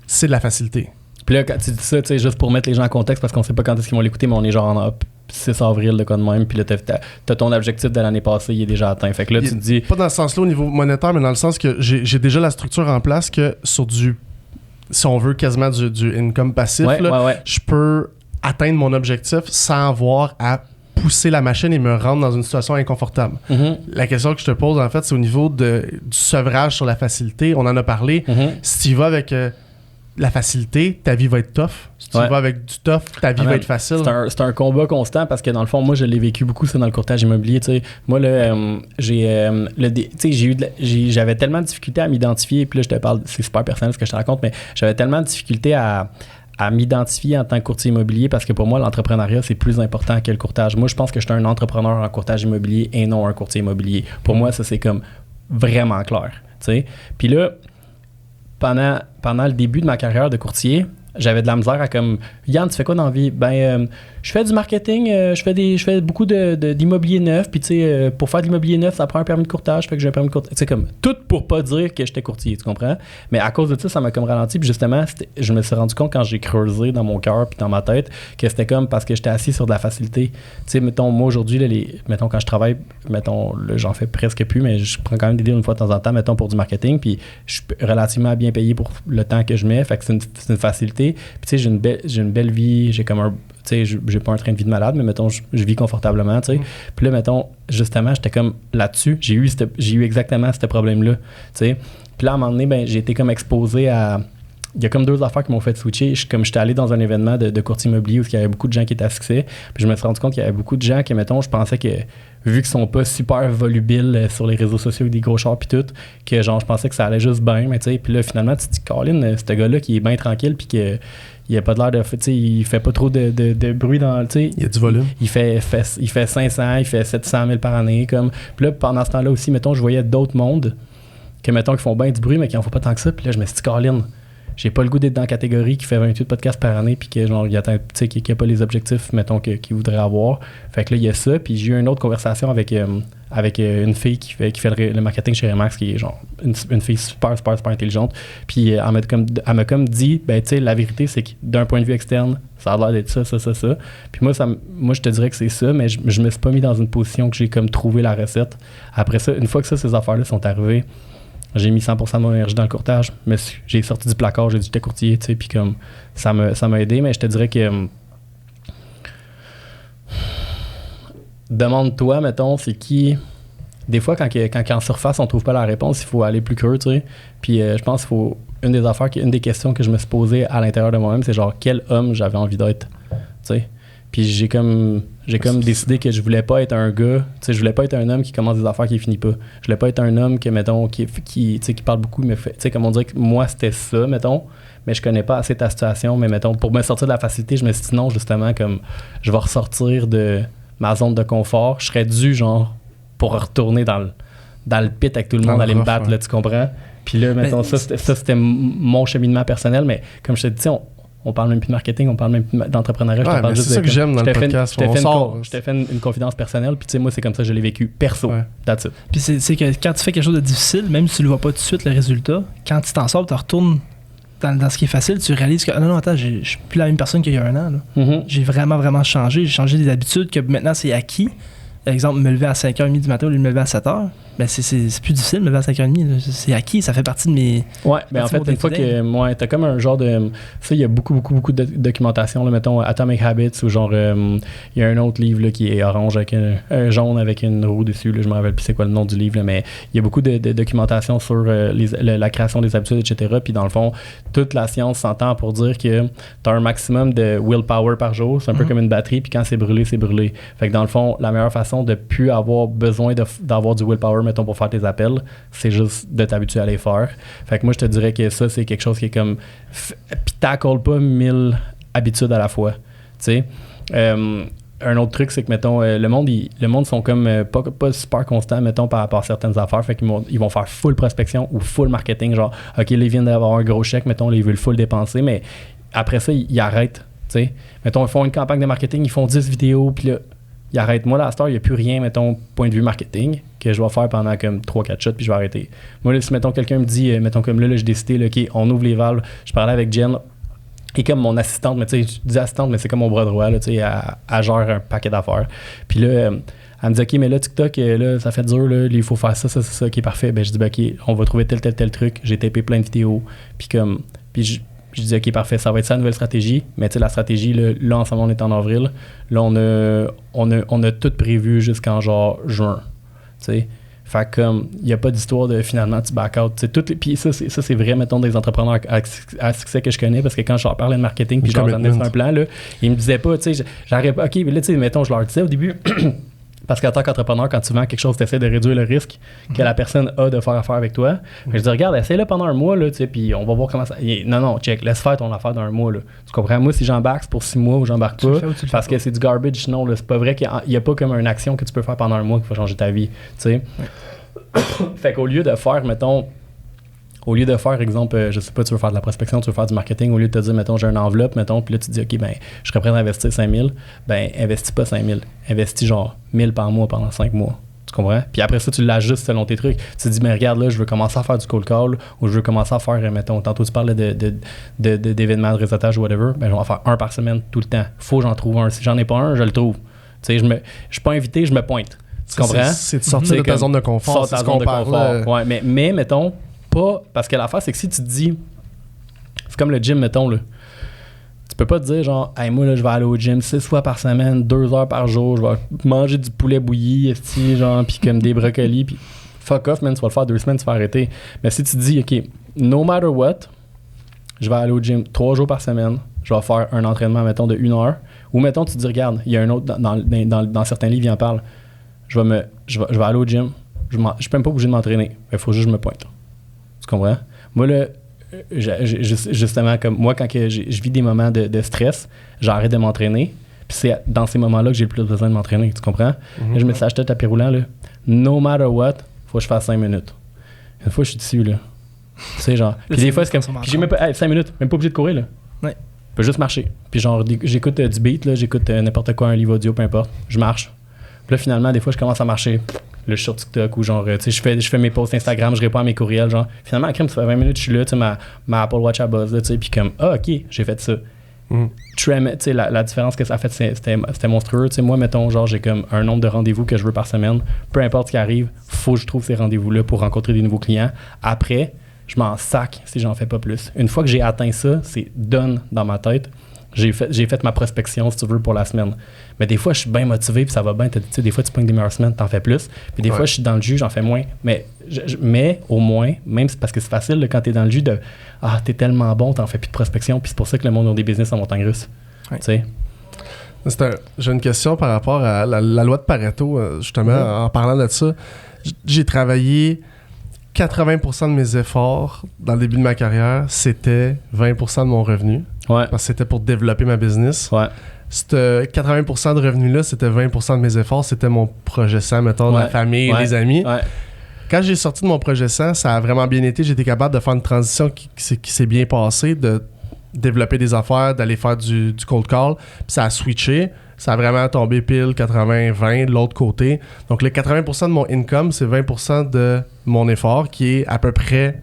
S1: C'est de la facilité.
S2: Puis là, quand tu dis ça, tu sais, juste pour mettre les gens en contexte, parce qu'on sait pas quand est-ce qu'ils vont l'écouter, mais on est genre en 6 avril, de quoi de même, puis là, t'as ton objectif de l'année passée, il est déjà atteint. Fait que là, tu te dis...
S1: Pas dans ce sens-là au niveau monétaire, mais dans le sens que j'ai déjà la structure en place que sur du... Si on veut quasiment du income passif, je peux atteindre mon objectif sans avoir à pousser la machine et me rendre dans une situation inconfortable. La question que je te pose, en fait, c'est au niveau du sevrage sur la facilité. On en a parlé. Si tu y vas avec la facilité, ta vie va être tough. Si tu y vas avec du tough, ta vie va être facile.
S2: C'est un combat constant parce que, dans le fond, moi, je l'ai vécu beaucoup, ça, dans le courtage immobilier. T'sais. Moi, là, j'avais tellement de difficultés à m'identifier. Puis là, je te parle, c'est super personnel ce que je te raconte, mais j'avais tellement de difficultés à m'identifier en tant que courtier immobilier parce que pour moi, l'entrepreneuriat, c'est plus important que le courtage. Moi, je pense que je suis un entrepreneur en courtage immobilier et non un courtier immobilier. Pour moi, ça, c'est comme vraiment clair. T'sais. Puis là, pendant le début de ma carrière de courtier, j'avais de la misère à comme Yann, tu fais quoi dans la vie? Ben, je fais du marketing, je fais beaucoup d'immobilier neuf, puis tu sais, pour faire de l'immobilier neuf, ça prend un permis de courtage, fait que j'ai un permis de courtage. Tu sais, comme tout pour pas dire que j'étais courtier, tu comprends? Mais à cause de ça m'a comme ralenti, puis justement, je me suis rendu compte quand j'ai creusé dans mon cœur puis dans ma tête que c'était comme parce que j'étais assis sur de la facilité. Tu sais, mettons, moi aujourd'hui, là, mettons, quand je travaille, mettons, là, j'en fais presque plus, mais je prends quand même des deals une fois de temps en temps, mettons, pour du marketing, puis je suis relativement bien payé pour le temps que je mets, fait que c'est une facilité. Puis tu sais, j'ai une belle vie, j'ai comme sais, j'ai pas un train de vie de malade, mais mettons, je vis confortablement, tu sais. Puis là, mettons, justement, j'étais comme là-dessus, j'ai eu exactement ce problème-là, tu sais. Puis là, à un moment donné, ben, j'ai été comme exposé à... Il y a comme 2 affaires qui m'ont fait switcher. Comme j'étais allé dans un événement de courtier immobilier où il y avait beaucoup de gens qui étaient à succès, puis je me suis rendu compte qu'il y avait beaucoup de gens qui, mettons, je pensais que, vu qu'ils sont pas super volubiles sur les réseaux sociaux avec des gros chars puis tout, que genre, je pensais que ça allait juste bien, mais tu sais, puis là, finalement, tu te dis, Colin, ce gars-là qui est bien tranquille puis que il a pas de l'air de... Tu sais, il fait pas trop de bruit dans... Tu sais,
S1: il y a du volume.
S2: Il fait 500, il fait 700 000 par année, comme... Puis là, pendant ce temps-là aussi, mettons, je voyais d'autres mondes que, mettons, qui font bien du bruit, mais qui en font pas tant que ça, puis là, je me suis dit, Colin, j'ai pas le goût d'être dans la catégorie qui fait 28 podcasts par année puis que genre il atteint, tu sais, qui a pas les objectifs mettons qu'il voudrait avoir. Fait que là il y a ça, puis j'ai eu une autre conversation avec une fille qui fait le marketing chez Remax, qui est genre une fille super intelligente, puis elle m'a comme dit, ben tu sais, la vérité c'est que d'un point de vue externe ça a l'air d'être ça. Puis moi je te dirais que c'est ça, mais je me suis pas mis dans une position que j'ai comme trouvé la recette. Après ça, une fois que ces affaires-là sont arrivées, j'ai mis 100% de mon énergie dans le courtage. J'ai sorti du placard, j'ai dit j'étais courtier, tu sais, puis comme ça m'a aidé, mais je te dirais que demande-toi, mettons, c'est qui... Des fois, quand en surface, on trouve pas la réponse, il faut aller plus creux, tu sais. Puis je pense qu'il faut... Une des questions que je me suis posée à l'intérieur de moi-même, c'est genre, quel homme j'avais envie d'être, tu sais. Puis j'ai comme décidé que je voulais pas être un gars, tu sais, je voulais pas être un homme qui commence des affaires qui finit pas. Je voulais pas être un homme que, mettons, qui tu sais, qui parle beaucoup, mais fait, tu sais, comme on dirait que moi, c'était ça, mettons, mais je connais pas assez ta situation, mais mettons, pour me sortir de la facilité, je me suis dit non, justement, comme, je vais ressortir de ma zone de confort, je serais dû, genre, pour retourner dans le pit avec tout le monde, aller me battre, là, tu comprends? Puis là, mettons, ça, c'était mon cheminement personnel, mais comme je te dis, on parle même plus de marketing, on parle même plus d'entrepreneuriat.
S1: Ouais, mais c'est ça que j'aime dans le podcast.
S2: Je t'ai fait une confidence personnelle, puis tu sais, moi, c'est comme ça que je l'ai vécu perso. Ouais. That's it.
S3: Puis c'est que quand tu fais quelque chose de difficile, même si tu ne le vois pas tout de suite, le résultat, quand tu t'en sors, tu retournes dans ce qui est facile, tu réalises que non, attends, je suis plus la même personne qu'il y a un an. Là. J'ai vraiment changé. J'ai changé des habitudes que maintenant, c'est acquis. Par exemple, me lever à 5h30 du matin au lieu de me lever à 7h, ben c'est plus difficile de me lever à 5h30. C'est acquis, ça fait partie de mes...
S2: Ouais, mais en fait, une fois que t'as comme un genre de... Ça, il y a beaucoup de documentation, là, mettons Atomic Habits, ou genre, il y a un autre livre là, qui est orange, avec un jaune avec une roue dessus, là, je me rappelle plus c'est quoi le nom du livre, là, mais il y a beaucoup de documentation sur la création des habitudes, etc. Puis dans le fond, toute la science s'entend pour dire que t'as un maximum de willpower par jour, c'est un peu comme une batterie, puis quand c'est brûlé, c'est brûlé. Fait que dans le fond, la meilleure façon de plus avoir besoin d'avoir du willpower, mettons, pour faire tes appels, c'est juste de t'habituer à les faire. Fait que moi, je te dirais que ça, c'est quelque chose qui est comme... Puis tackle pas 1000 habitudes à la fois, tu sais. Un autre truc, c'est que, mettons, le monde sont comme pas super constants, mettons, par rapport à certaines affaires. Fait qu'ils vont faire full prospection ou full marketing, genre, OK, là, ils viennent d'avoir un gros chèque, mettons, là, ils veulent full dépenser, mais après ça, ils arrêtent, tu sais. Mettons, ils font une campagne de marketing, ils font 10 vidéos, puis là, il arrête. Moi, là, à cette heure, il n'y a plus rien, mettons, point de vue marketing, que je vais faire pendant comme 3-4 shots, puis je vais arrêter. Moi, là, si, mettons, quelqu'un me dit, mettons, comme là j'ai décidé, là, OK, on ouvre les valves. Je parlais avec Jen, et comme mon assistante, mais tu sais, je dis assistante, mais c'est comme mon bras droit, là, tu sais, elle gère un paquet d'affaires. Puis là, elle me dit, OK, mais là, TikTok, là, ça fait dur, là, il faut faire ça, OK, parfait. Ben, je dis, ben, OK, on va trouver tel truc. J'ai tapé plein de vidéos, puis je dis, OK, parfait, ça va être ça la nouvelle stratégie. Mais tu sais, la stratégie, là, en ce moment, on est en avril. Là, on a tout prévu jusqu'en genre juin. Tu sais. Fait que comme, il n'y a pas d'histoire de finalement tu back out. Puis ça, c'est vrai, mettons, des entrepreneurs à succès que je connais, parce que quand je leur parlais de marketing, puis je leur donnais un plan, là, ils me disaient pas, tu sais, j'arrive pas, OK, mais là, tu sais, mettons, je leur disais au début. Parce qu'en tant qu'entrepreneur, quand tu vends quelque chose, tu essaies de réduire le risque que la personne a de faire affaire avec toi. Je dis, regarde, essaie-le pendant un mois, là, tu sais, puis on va voir comment ça... Non, check, laisse faire ton affaire dans un mois, là. Tu comprends? Moi, si j'embarque, c'est pour 6 mois ou j'embarque pas, parce que c'est du garbage, sinon, là, c'est pas vrai qu'il n'y a pas comme une action que tu peux faire pendant un mois qui va changer ta vie, tu sais. Fait qu'au lieu de faire, mettons... Au lieu de faire, exemple, je sais pas, tu veux faire de la prospection, tu veux faire du marketing, au lieu de te dire, mettons, j'ai une enveloppe, mettons, puis là, tu te dis, OK, ben, je serais prêt à investir 5 000, ben, investis pas 5 000. Investis genre 1 000 par mois pendant 5 mois. Tu comprends? Puis après ça, tu l'ajustes selon tes trucs. Tu te dis, mais regarde, là, je veux commencer à faire du cold call, ou je veux commencer à faire, mettons, tantôt tu parlais d'événements de réseautage ou whatever, ben, je vais en faire un par semaine tout le temps. Faut que j'en trouve un. Si j'en ai pas un, je le trouve. Tu sais, je suis pas invité, je me pointe. Tu comprends?
S1: C'est de sortir de ta zone de confort.
S2: C'est ta zone de confort. Ouais, mais mais mettons, pas... Parce que l'affaire, c'est que si tu te dis... C'est comme le gym, mettons, là. Tu peux pas te dire genre, hey, moi là, je vais aller au gym 6 fois par semaine, 2 heures par jour, je vais manger du poulet bouilli, genre, puis comme des brocolis, puis fuck off, man, tu vas le faire 2 semaines, tu vas arrêter. Mais si tu te dis, OK, no matter what, je vais aller au gym 3 jours par semaine, je vais faire un entraînement, mettons, de 1 heure, ou mettons, tu te dis, regarde, il y a un autre, dans certains livres, il en parle, je vais aller au gym, je peux même pas bouger de m'entraîner, il faut juste que je me pointe. Tu comprends? Moi, là, justement, comme moi, quand je vis des moments de stress, j'arrête de m'entraîner. Puis c'est dans ces moments-là que j'ai le plus besoin de m'entraîner. Tu comprends? Là, je me suis acheté un tapis roulant. Là. No matter what, faut que je fasse 5 minutes. Une fois, je suis dessus. Là. Tu sais, genre. Puis des fois, c'est comme. Puis j'ai même pas. 5 minutes, même pas obligé de courir. Là.
S3: Ouais.
S2: Je peux juste marcher. Puis genre, j'écoute du beat, là, j'écoute n'importe quoi, un livre audio, peu importe. Je marche. Puis là, finalement, des fois, je commence à marcher. Là, je suis sur TikTok ou genre, tu sais, je fais mes posts Instagram, je réponds à mes courriels, genre, finalement, à crème, ça fait 20 minutes, je suis là, tu sais, ma Apple Watch à buzz, tu sais, puis comme, OK, j'ai fait ça. Tu sais, la différence que ça a fait, c'était monstrueux, tu sais, moi, mettons, genre, j'ai comme un nombre de rendez-vous que je veux par semaine, peu importe ce qui arrive, faut que je trouve ces rendez-vous-là pour rencontrer des nouveaux clients. Après, je m'en sac si j'en fais pas plus. Une fois que j'ai atteint ça, c'est done dans ma tête. J'ai fait ma prospection, si tu veux, pour la semaine. Mais des fois, je suis bien motivé, puis ça va bien. Tu sais, des fois, tu pognes des meilleures semaines, t'en fais plus. Puis des fois, je suis dans le jus, j'en fais moins. Mais au moins, même parce que c'est facile, là, quand t'es dans le jus, t'es tellement bon, t'en fais plus de prospection. Puis c'est pour ça que le monde a des business en montagne russe. Tu sais.
S1: J'ai une question par rapport à la loi de Pareto, justement, en parlant de ça. J'ai travaillé 80% de mes efforts dans le début de ma carrière, c'était 20% de mon revenu.
S2: Ouais.
S1: Parce que c'était pour développer ma business.
S2: Ouais.
S1: Ce 80% de revenus-là, c'était 20% de mes efforts. C'était mon projet 100, mettons, la famille, les amis. Ouais. Quand j'ai sorti de mon projet 100, ça a vraiment bien été. J'ai été capable de faire une transition qui s'est bien passée, de développer des affaires, d'aller faire du cold call. Puis ça a switché. Ça a vraiment tombé pile 80-20 de l'autre côté. Donc, le 80% de mon income, c'est 20% de mon effort, qui est à peu près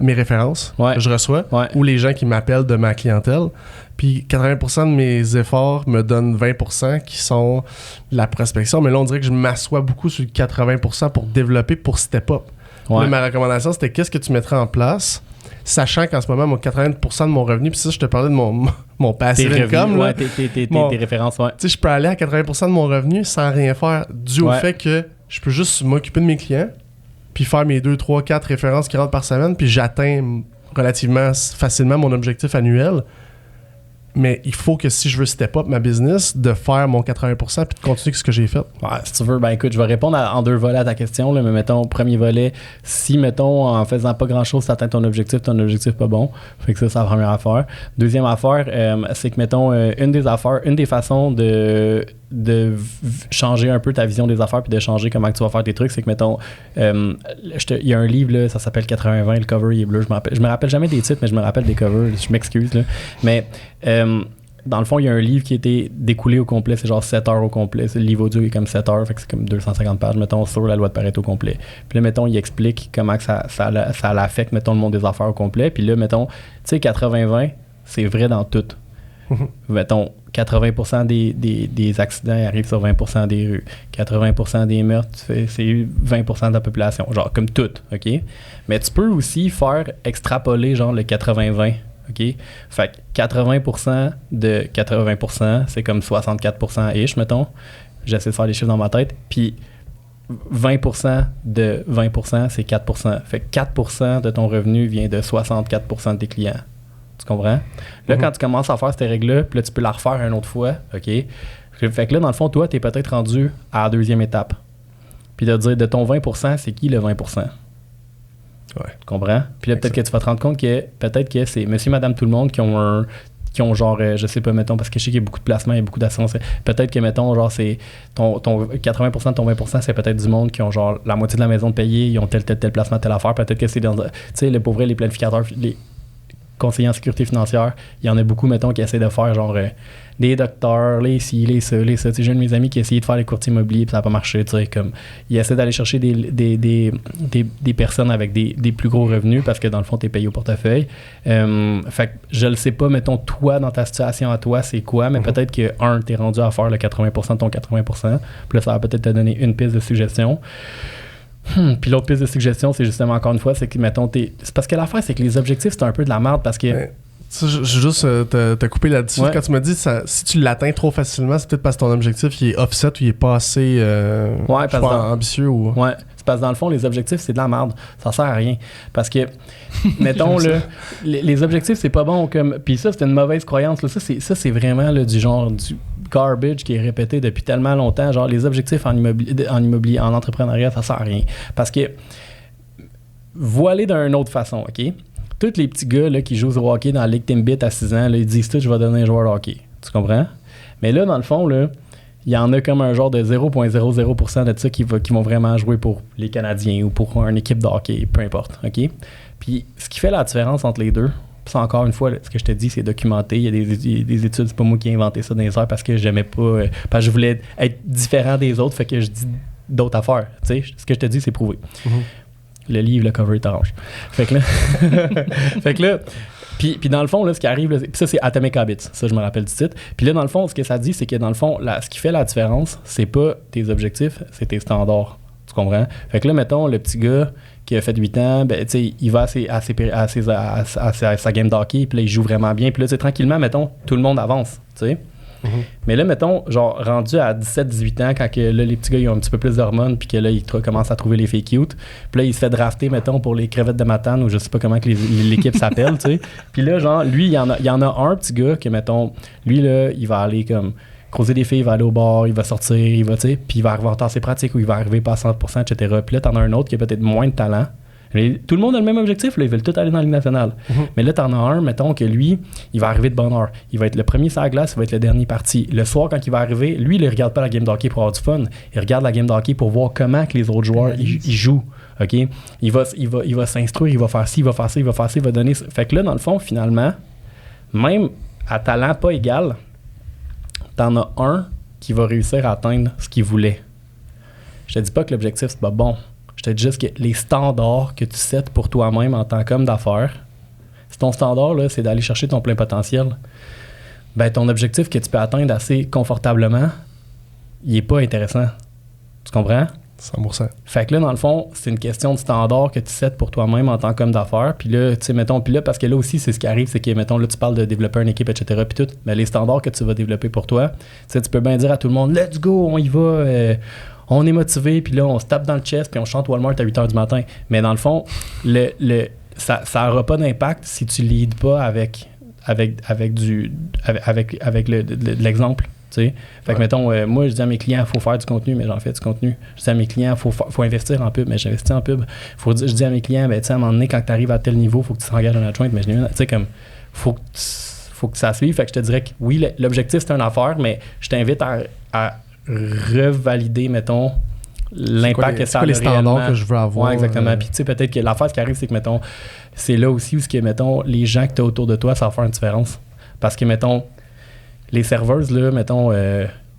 S1: mes références que je reçois ou les gens qui m'appellent de ma clientèle. Puis 80% de mes efforts me donnent 20% qui sont la prospection. Mais là, on dirait que je m'assois beaucoup sur le 80% pour développer, pour step up. Ouais. Ma recommandation, c'était qu'est-ce que tu mettrais en place, sachant qu'en ce moment, 80% de mon revenu, puis ça, je te parlais de mon passive income.
S2: Ouais, tes références, ouais.
S1: Tu sais, je peux aller à 80% de mon revenu sans rien faire, dû au fait que je peux juste m'occuper de mes clients, puis faire mes 2, 3, 4 références qui rentrent par semaine, puis j'atteins relativement facilement mon objectif annuel. Mais il faut que si je veux step up ma business, de faire mon 80% puis de continuer ce que j'ai fait.
S2: Ouais, si tu veux, ben écoute, je vais répondre en 2 volets à ta question. Là, mais mettons, premier volet, si, mettons, en faisant pas grand-chose, tu atteins ton objectif pas bon. Fait que ça, c'est la première affaire. Deuxième affaire, c'est que, mettons, une des façons de changer un peu ta vision des affaires puis de changer comment tu vas faire tes trucs, c'est que, mettons, il y a un livre, là, ça s'appelle 80-20, le cover il est bleu, je me rappelle jamais des titres, mais je me rappelle des covers, je m'excuse, là. Mais dans le fond, il y a un livre qui a été découlé au complet, c'est genre 7 heures au complet, c'est le livre audio est comme 7 heures, fait que c'est comme 250 pages, mettons, sur la loi de Pareto au complet. Puis là, mettons, il explique comment que ça l'affecte, mettons, le monde des affaires au complet. Puis là, mettons, tu sais, 80-20, c'est vrai dans tout. Mettons, 80% des accidents arrivent sur 20% des rues. 80% des meurtres, c'est 20% de la population. Genre, comme tout, OK? Mais tu peux aussi faire extrapoler, genre, le 80-20, OK? Fait que 80% de 80%, c'est comme 64%-ish, mettons. J'essaie de faire les chiffres dans ma tête. Puis 20% de 20%, c'est 4%. Fait que 4% de ton revenu vient de 64% de tes clients. Tu comprends? Là, quand tu commences à faire ces règles-là, puis là, tu peux la refaire une autre fois, OK? Fait que là, dans le fond, toi, tu es peut-être rendu à la deuxième étape. Puis de dire, de ton 20%, c'est qui le 20%?
S1: Ouais.
S2: Tu comprends? Puis là, peut-être que tu vas te rendre compte que peut-être que c'est monsieur, madame, tout le monde qui ont genre, je sais pas, mettons, parce que je sais qu'il y a beaucoup de placements, il y a beaucoup d'assurances. Peut-être que, mettons, genre, c'est ton 80% de ton 20%, c'est peut-être du monde qui ont, genre, la moitié de la maison de payer, ils ont tel placement, telle affaire. Peut-être que c'est dans, tu sais, le pauvre, les planificateurs, les conseillers en sécurité financière, il y en a beaucoup, mettons, qui essaient de faire, genre, des docteurs, les ci, les ça. Tu sais, j'ai un de mes amis qui a essayé de faire les courtiers immobiliers, puis ça n'a pas marché, tu sais, comme, il essaie d'aller chercher des personnes avec des plus gros revenus, parce que, dans le fond, t'es payé au portefeuille. Fait que, je le sais pas, mettons, toi, dans ta situation à toi, c'est quoi, mais peut-être que, t'es rendu à faire le 80% de ton 80%, puis là, ça va peut-être te donner une piste de suggestion. Puis l'autre piste de suggestion, c'est justement, encore une fois, c'est que, mettons, c'est parce que l'affaire, c'est que les objectifs, c'est un peu de la merde parce que
S1: Ça, je juste te couper là-dessus. Quand tu m'as dit si tu l'atteins trop facilement, c'est peut-être parce que ton objectif il est offset ou il est pas assez ambitieux. Ou...
S2: Ouais, c'est parce que dans le fond, les objectifs, c'est de la merde. Ça sert à rien. Parce que, mettons, là, les objectifs, c'est pas bon comme. Puis ça, c'est une mauvaise croyance. Là. Ça, c'est vraiment là, du genre du garbage qui est répété depuis tellement longtemps. Genre, les objectifs en immobilier, en entrepreneuriat, ça sert à rien. Parce que, voiler d'une autre façon, OK? Tous les petits gars là, qui jouent au hockey dans la Ligue Timbit à 6 ans, là, ils disent tout, je vais devenir joueur de hockey. Tu comprends? Mais là, dans le fond, là, il y en a comme un genre de 0,00% de ça qui vont vraiment jouer pour les Canadiens ou pour une équipe de hockey, peu importe. OK? Puis ce qui fait la différence entre les deux, ça encore une fois, là, ce que je te dis, c'est documenté. Il y a des études, c'est pas moi qui ai inventé ça dans les heures parce que j'aimais pas. Parce que je voulais être différent des autres, fait que je dis d'autres affaires. Tu sais, ce que je te dis, c'est prouvé. Mm-hmm. Le livre, le cover est orange. Fait que là, puis dans le fond, là, ce qui arrive, là, ça, c'est Atomic Habits. Ça, je me rappelle du titre. Puis là, dans le fond, ce que ça dit, c'est que dans le fond, ce qui fait la différence, c'est pas tes objectifs, c'est tes standards. Tu comprends? Fait que là, mettons, le petit gars qui a fait 8 ans, ben, tu sais, il va à sa game d'hockey, puis là, il joue vraiment bien. Puis là, tu sais, tranquillement, mettons, tout le monde avance, tu sais. Mm-hmm. Mais là, mettons, genre, rendu à 17-18 ans, quand que, là, les petits gars, ils ont un petit peu plus d'hormones, puis que là, ils commencent à trouver les filles cute. Puis là, il se fait drafter, mettons, pour les crevettes de Matane, ou je sais pas comment que l'équipe s'appelle, tu sais. Puis là, genre, lui, il y en a un petit gars que, mettons, lui, là, il va aller comme croiser des filles, il va aller au bar, il va sortir, il va, tu sais, puis il va arriver en temps ses pratiques, ou il va arriver pas à 100%, etc. Puis là, t'en as un autre qui a peut-être moins de talent. Mais tout le monde a le même objectif, là, ils veulent tous aller dans la Ligue nationale. Mm-hmm. Mais là, t'en as un, mettons que lui, il va arriver de bonne heure. Il va être le premier sur la glace, il va être le dernier parti. Le soir, quand il va arriver, lui, il ne regarde pas la game de hockey pour avoir du fun. Il regarde la game de hockey pour voir comment que les autres joueurs ils jouent. OK? Il va s'instruire, il va faire ci, il va faire ça, il va donner ça. Fait que là, dans le fond, finalement, même à talent pas égal, t'en as un qui va réussir à atteindre ce qu'il voulait. Je te dis pas que l'objectif, c'est pas bon. Je te dis juste que les standards que tu sets pour toi-même en tant qu'homme d'affaires, si ton standard, là, c'est d'aller chercher ton plein potentiel, ben ton objectif que tu peux atteindre assez confortablement, il est pas intéressant. Tu comprends?
S1: 100%.
S2: Fait que là, dans le fond, c'est une question de standard que tu sets pour toi-même en tant qu'homme d'affaires. Puis là, tu sais, mettons, parce que là aussi, c'est ce qui arrive, c'est que, mettons, là, tu parles de développer une équipe, etc., puis tout, mais les standards que tu vas développer pour toi, tu sais, tu peux bien dire à tout le monde, let's go, on y va, on est motivé, puis là, on se tape dans le chest, puis on chante Walmart à 8h du matin. Mais dans le fond, ça n'aura pas d'impact si tu ne leads pas avec l'exemple. Tu sais? Fait que, mettons, moi, je dis à mes clients, il faut faire du contenu, mais j'en fais du contenu. Je dis à mes clients, il faut investir en pub, mais j'investis en pub. Je dis à mes clients, ben, tu sais, à un moment donné, quand tu arrives à tel niveau, il faut que tu t'engages en adjointe, mais tu sais, comme, faut que ça suive. Fait que je te dirais que oui, l'objectif, c'est une affaire, mais je t'invite à revalider, mettons, l'impact que ça a
S1: les standards que je veux avoir.
S2: Ouais, exactement. Puis, tu sais, peut-être que l'affaire, ce qui arrive, c'est que, mettons, c'est là aussi où, mettons, les gens que tu as autour de toi, ça va faire une différence. Parce que, mettons, les serveuses, là, mettons,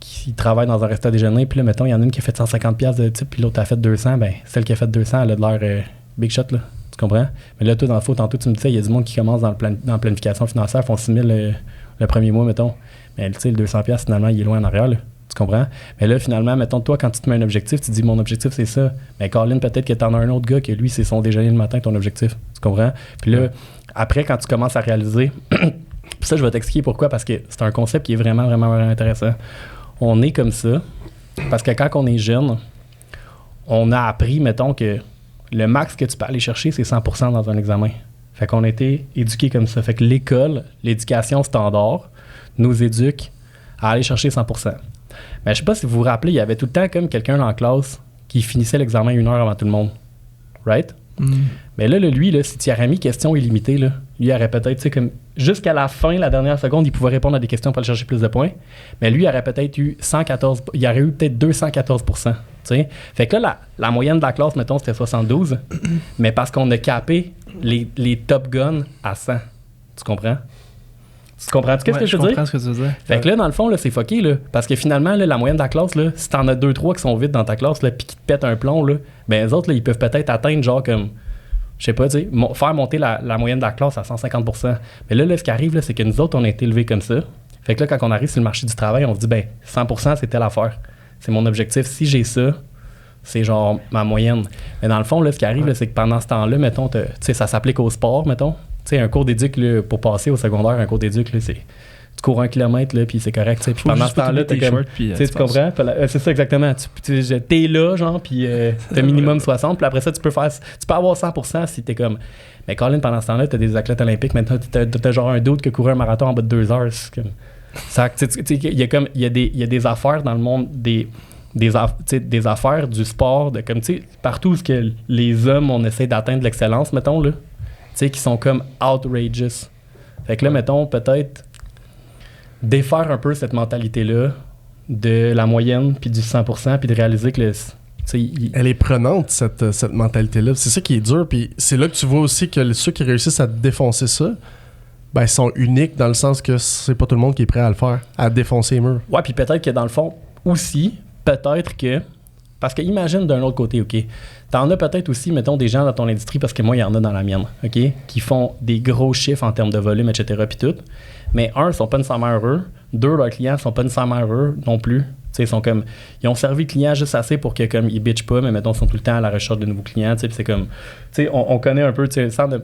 S2: qui travaillent dans un restaurant à déjeuner, puis là, mettons, il y en a une qui a fait 150$ de type, puis l'autre a fait 200, ben celle qui a fait 200, elle a de l'air big shot, là. Tu comprends? Mais là, toi, dans le faux, tantôt, tu me disais, il y a du monde qui commence dans la planification financière, font 6 000 le premier mois, mettons. Mais, tu sais, le 200$, finalement, il est loin en arrière, là. Tu comprends? Mais là, finalement, mettons, toi, quand tu te mets un objectif, tu dis, mon objectif, c'est ça. Mais Colin, peut-être que t'en as un autre gars que lui, c'est son déjeuner le matin, ton objectif. Tu comprends? Puis là, après, quand tu commences à réaliser... Puis ça, je vais t'expliquer pourquoi, parce que c'est un concept qui est vraiment, vraiment, vraiment intéressant. On est comme ça, parce que quand on est jeune, on a appris, mettons, que le max que tu peux aller chercher, c'est 100% dans un examen. Fait qu'on a été éduqués comme ça. Fait que l'école, l'éducation standard, nous éduque à aller chercher 100%. Mais je sais pas si vous vous rappelez, il y avait tout le temps comme quelqu'un dans la classe qui finissait l'examen 1 heure avant tout le monde. Right? Mais là, lui, si tu aurais mis question illimitée, là, lui, il aurait peut-être, tu sais, comme jusqu'à la fin, la dernière seconde, il pouvait répondre à des questions pour aller chercher plus de points. Mais lui, il aurait peut-être eu 114, il aurait eu peut-être 214%. Tu sais? Fait que là, la moyenne de la classe, mettons, c'était 72. Mais parce qu'on a capé les top guns à 100. Tu comprends? Tu comprends-tu qu'est-ce que je veux dire?
S3: Je comprends ce que tu veux dire.
S2: Fait que là, dans le fond, là, c'est fucké, là. Parce que finalement, là, la moyenne de la classe, là, si t'en as 2-3 qui sont vides dans ta classe, là, puis qui te pètent un plomb, là, ben, les autres, là, ils peuvent peut-être atteindre, genre, comme, je sais pas, tu sais, faire monter la moyenne de la classe à 150%. Mais là, ce qui arrive, là, c'est que nous autres, on a été élevés comme ça. Fait que là, quand on arrive sur le marché du travail, on se dit, ben, 100%, c'est telle affaire. C'est mon objectif. Si j'ai ça, c'est genre ma moyenne. Mais dans le fond, là, ce qui arrive, là, c'est que pendant ce temps-là, mettons, tu sais, ça s'applique au sport, mettons. Tu sais, un cours d'éduc, là, pour passer au secondaire, un cours d'éduc, là, c'est... Tu cours 1 kilomètre, là, puis c'est correct, tu sais. Puis pendant ce temps-là, t'es comme... Tu comprends? C'est ça, exactement. T'es là, genre, puis t'as minimum 60, puis après ça, tu peux avoir 100% si t'es comme... Mais Colin, pendant ce temps-là, t'as des athlètes olympiques, maintenant, t'as genre un doute qui a couru un marathon en bas de 2 heures. C'est comme... Il y a des affaires dans le monde des affaires du sport, de comme, tu sais, partout où que les hommes, on essaie d'atteindre l'excellence, mettons, là, tu sais, qui sont comme outrageous. Fait que là, mettons, peut-être défaire un peu cette mentalité-là de la moyenne, puis du 100%, puis de réaliser que
S1: elle est prenante, cette mentalité-là. C'est ça qui est dur, puis c'est là que tu vois aussi que ceux qui réussissent à défoncer ça, ben, ils sont uniques dans le sens que c'est pas tout le monde qui est prêt à le faire, à défoncer les murs.
S2: Ouais, puis peut-être que dans le fond, aussi, peut-être que... Parce que imagine d'un autre côté, OK, t'en as peut-être aussi, mettons, des gens dans ton industrie, parce que moi, il y en a dans la mienne, OK, qui font des gros chiffres en termes de volume, etc., puis tout. Mais un, ils sont pas nécessairement heureux. Deux, leurs clients sont pas nécessairement heureux non plus. T'sais, ils ont servi le client juste assez pour que comme ils bitchent pas, mais mettons, ils sont tout le temps à la recherche de nouveaux clients. Puis c'est comme, on connaît un peu, sans de...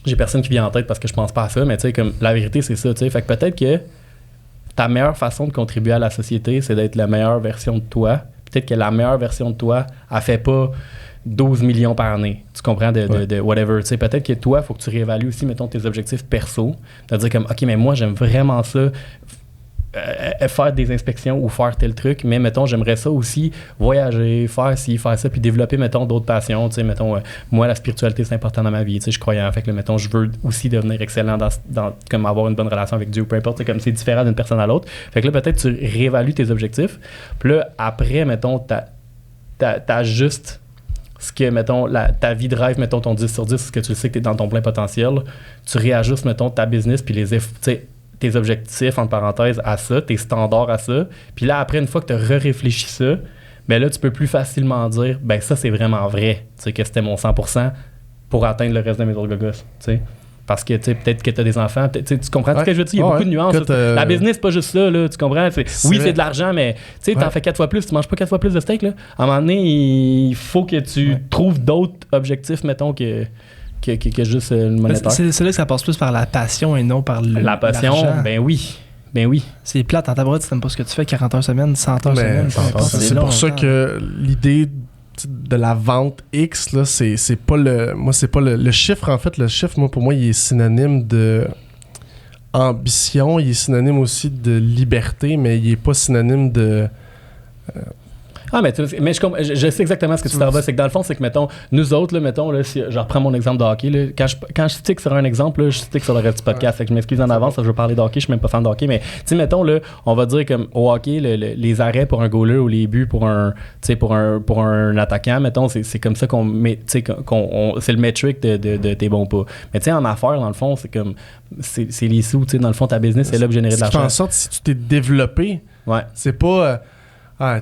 S2: J'ai personne qui vient en tête parce que je pense pas à ça, mais comme la vérité, c'est ça. Fait que peut-être que ta meilleure façon de contribuer à la société, c'est d'être la meilleure version de toi. Peut-être que la meilleure version de toi, elle fait pas 12 millions par année. Tu comprends de whatever. T'sais, peut-être que toi, il faut que tu réévalues aussi, mettons, tes objectifs perso. De dire comme, OK, mais moi, j'aime vraiment ça. Faire des inspections ou faire tel truc, mais mettons, j'aimerais ça aussi voyager, faire ci, faire ça, puis développer, mettons, d'autres passions. Tu sais, mettons, moi, la spiritualité, c'est important dans ma vie. Tu sais, je crois en fait que, mettons, je veux aussi devenir excellent dans comme avoir une bonne relation avec Dieu, peu importe. Tu sais, comme c'est différent d'une personne à l'autre. Fait que là, peut-être, tu réévalues tes objectifs. Puis là, après, mettons, t'ajustes ce que, mettons, ta vie de rêve, mettons, ton 10 sur 10, ce que tu sais que t'es dans ton plein potentiel. Tu réajustes, mettons, ta business, puis tes objectifs, entre parenthèses, à ça, tes standards à ça. Puis là, après, une fois que tu as réfléchi ça, ben là, tu peux plus facilement dire, ben ça, c'est vraiment vrai, tu sais, que c'était mon 100% pour atteindre le reste de mes autres gogos, tu sais. Parce que, tu sais, peut-être que tu as des enfants, tu comprends ce que je veux dire? Il y a beaucoup de nuances. La business, c'est pas juste ça, là, tu comprends? C'est de l'argent, mais tu sais, t'en fais 4 fois plus, tu manges pas 4 fois plus de steak, là. À un moment donné, il faut que tu trouves d'autres objectifs, mettons, que juste le monétaire.
S3: C'est là que ça passe plus par la passion et non par
S2: la passion, l'argent. Ben oui.
S3: C'est plate, en ta boîte, tu n'aimes pas ce que tu fais, 40 heures semaine, 100 heures semaine.
S1: C'est pour ça que l'idée de la vente X, là, c'est pas le... Moi, c'est pas le chiffre, en fait. Le chiffre, moi, pour moi, il est synonyme de ambition, il est synonyme aussi de liberté, mais il est pas synonyme de...
S2: mais je sais exactement ce que tu t'en vas. C'est que dans le fond, c'est que, mettons, nous autres, là, mettons, là, si je reprends mon exemple de hockey, là, quand je stick sur un exemple, là, je stick sur le reste du podcast. Fait que je m'excuse en avance, je veux parler de hockey, je suis même pas fan de hockey, mais, tu sais, mettons, là, on va dire comme au hockey, les arrêts pour un goaler ou les buts pour un attaquant, mettons, c'est comme ça qu'on met, tu sais, c'est le metric de tes bons pas. Mais, tu sais, en affaires, dans le fond, c'est comme, c'est les sous, tu sais, dans le fond, ta business, c'est là pour générer de l'argent.
S1: Tu fais en sorte, si tu t'es développé, c'est pas...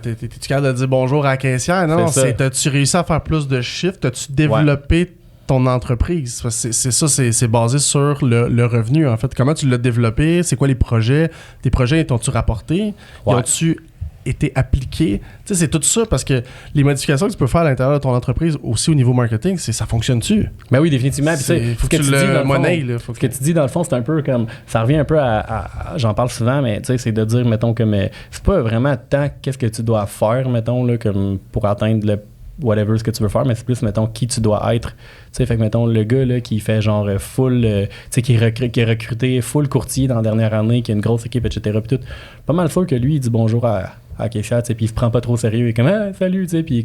S1: t'es-tu capable de dire bonjour à la caissière? Non, t'as-tu réussi à faire plus de chiffres? T'as-tu développé ton entreprise? C'est basé sur le revenu, en fait. Comment tu l'as développé? C'est quoi les projets? Tes projets, t'ont-tu rapporté? Ont-tu été appliqués? Tu sais, c'est tout ça, parce que les modifications que tu peux faire à l'intérieur de ton entreprise, aussi au niveau marketing, ça fonctionne-tu?
S2: Ben oui, définitivement.
S1: Faut que tu le monnaies.
S2: Ce que tu dis, dans le fond, c'est un peu comme... Ça revient un peu à j'en parle souvent, mais tu sais, c'est de dire, mettons, comme... c'est pas vraiment tant qu'est-ce que tu dois faire, mettons, là, comme pour atteindre le whatever ce que tu veux faire, mais c'est plus, mettons, qui tu dois être. Tu sais, fait que, mettons, le gars, là, qui fait genre full... tu sais, qui est recruté full courtier dans la dernière année, qui a une grosse équipe, etc. Puis tout. Pas mal sûr que lui, il dit bonjour à caissière, tu sais, puis il se prend pas trop sérieux, il est comme salut, tu sais, puis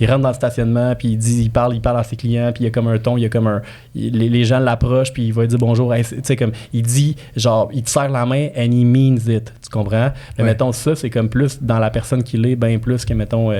S2: il rentre dans le stationnement, puis il parle à ses clients, puis il y a comme un ton, il y a comme un les gens l'approchent, puis il va dire bonjour, tu sais, comme il dit genre il te serre la main and he means it, tu comprends? Mais mettons ça, c'est comme plus dans la personne qu'il est, bien plus que mettons tu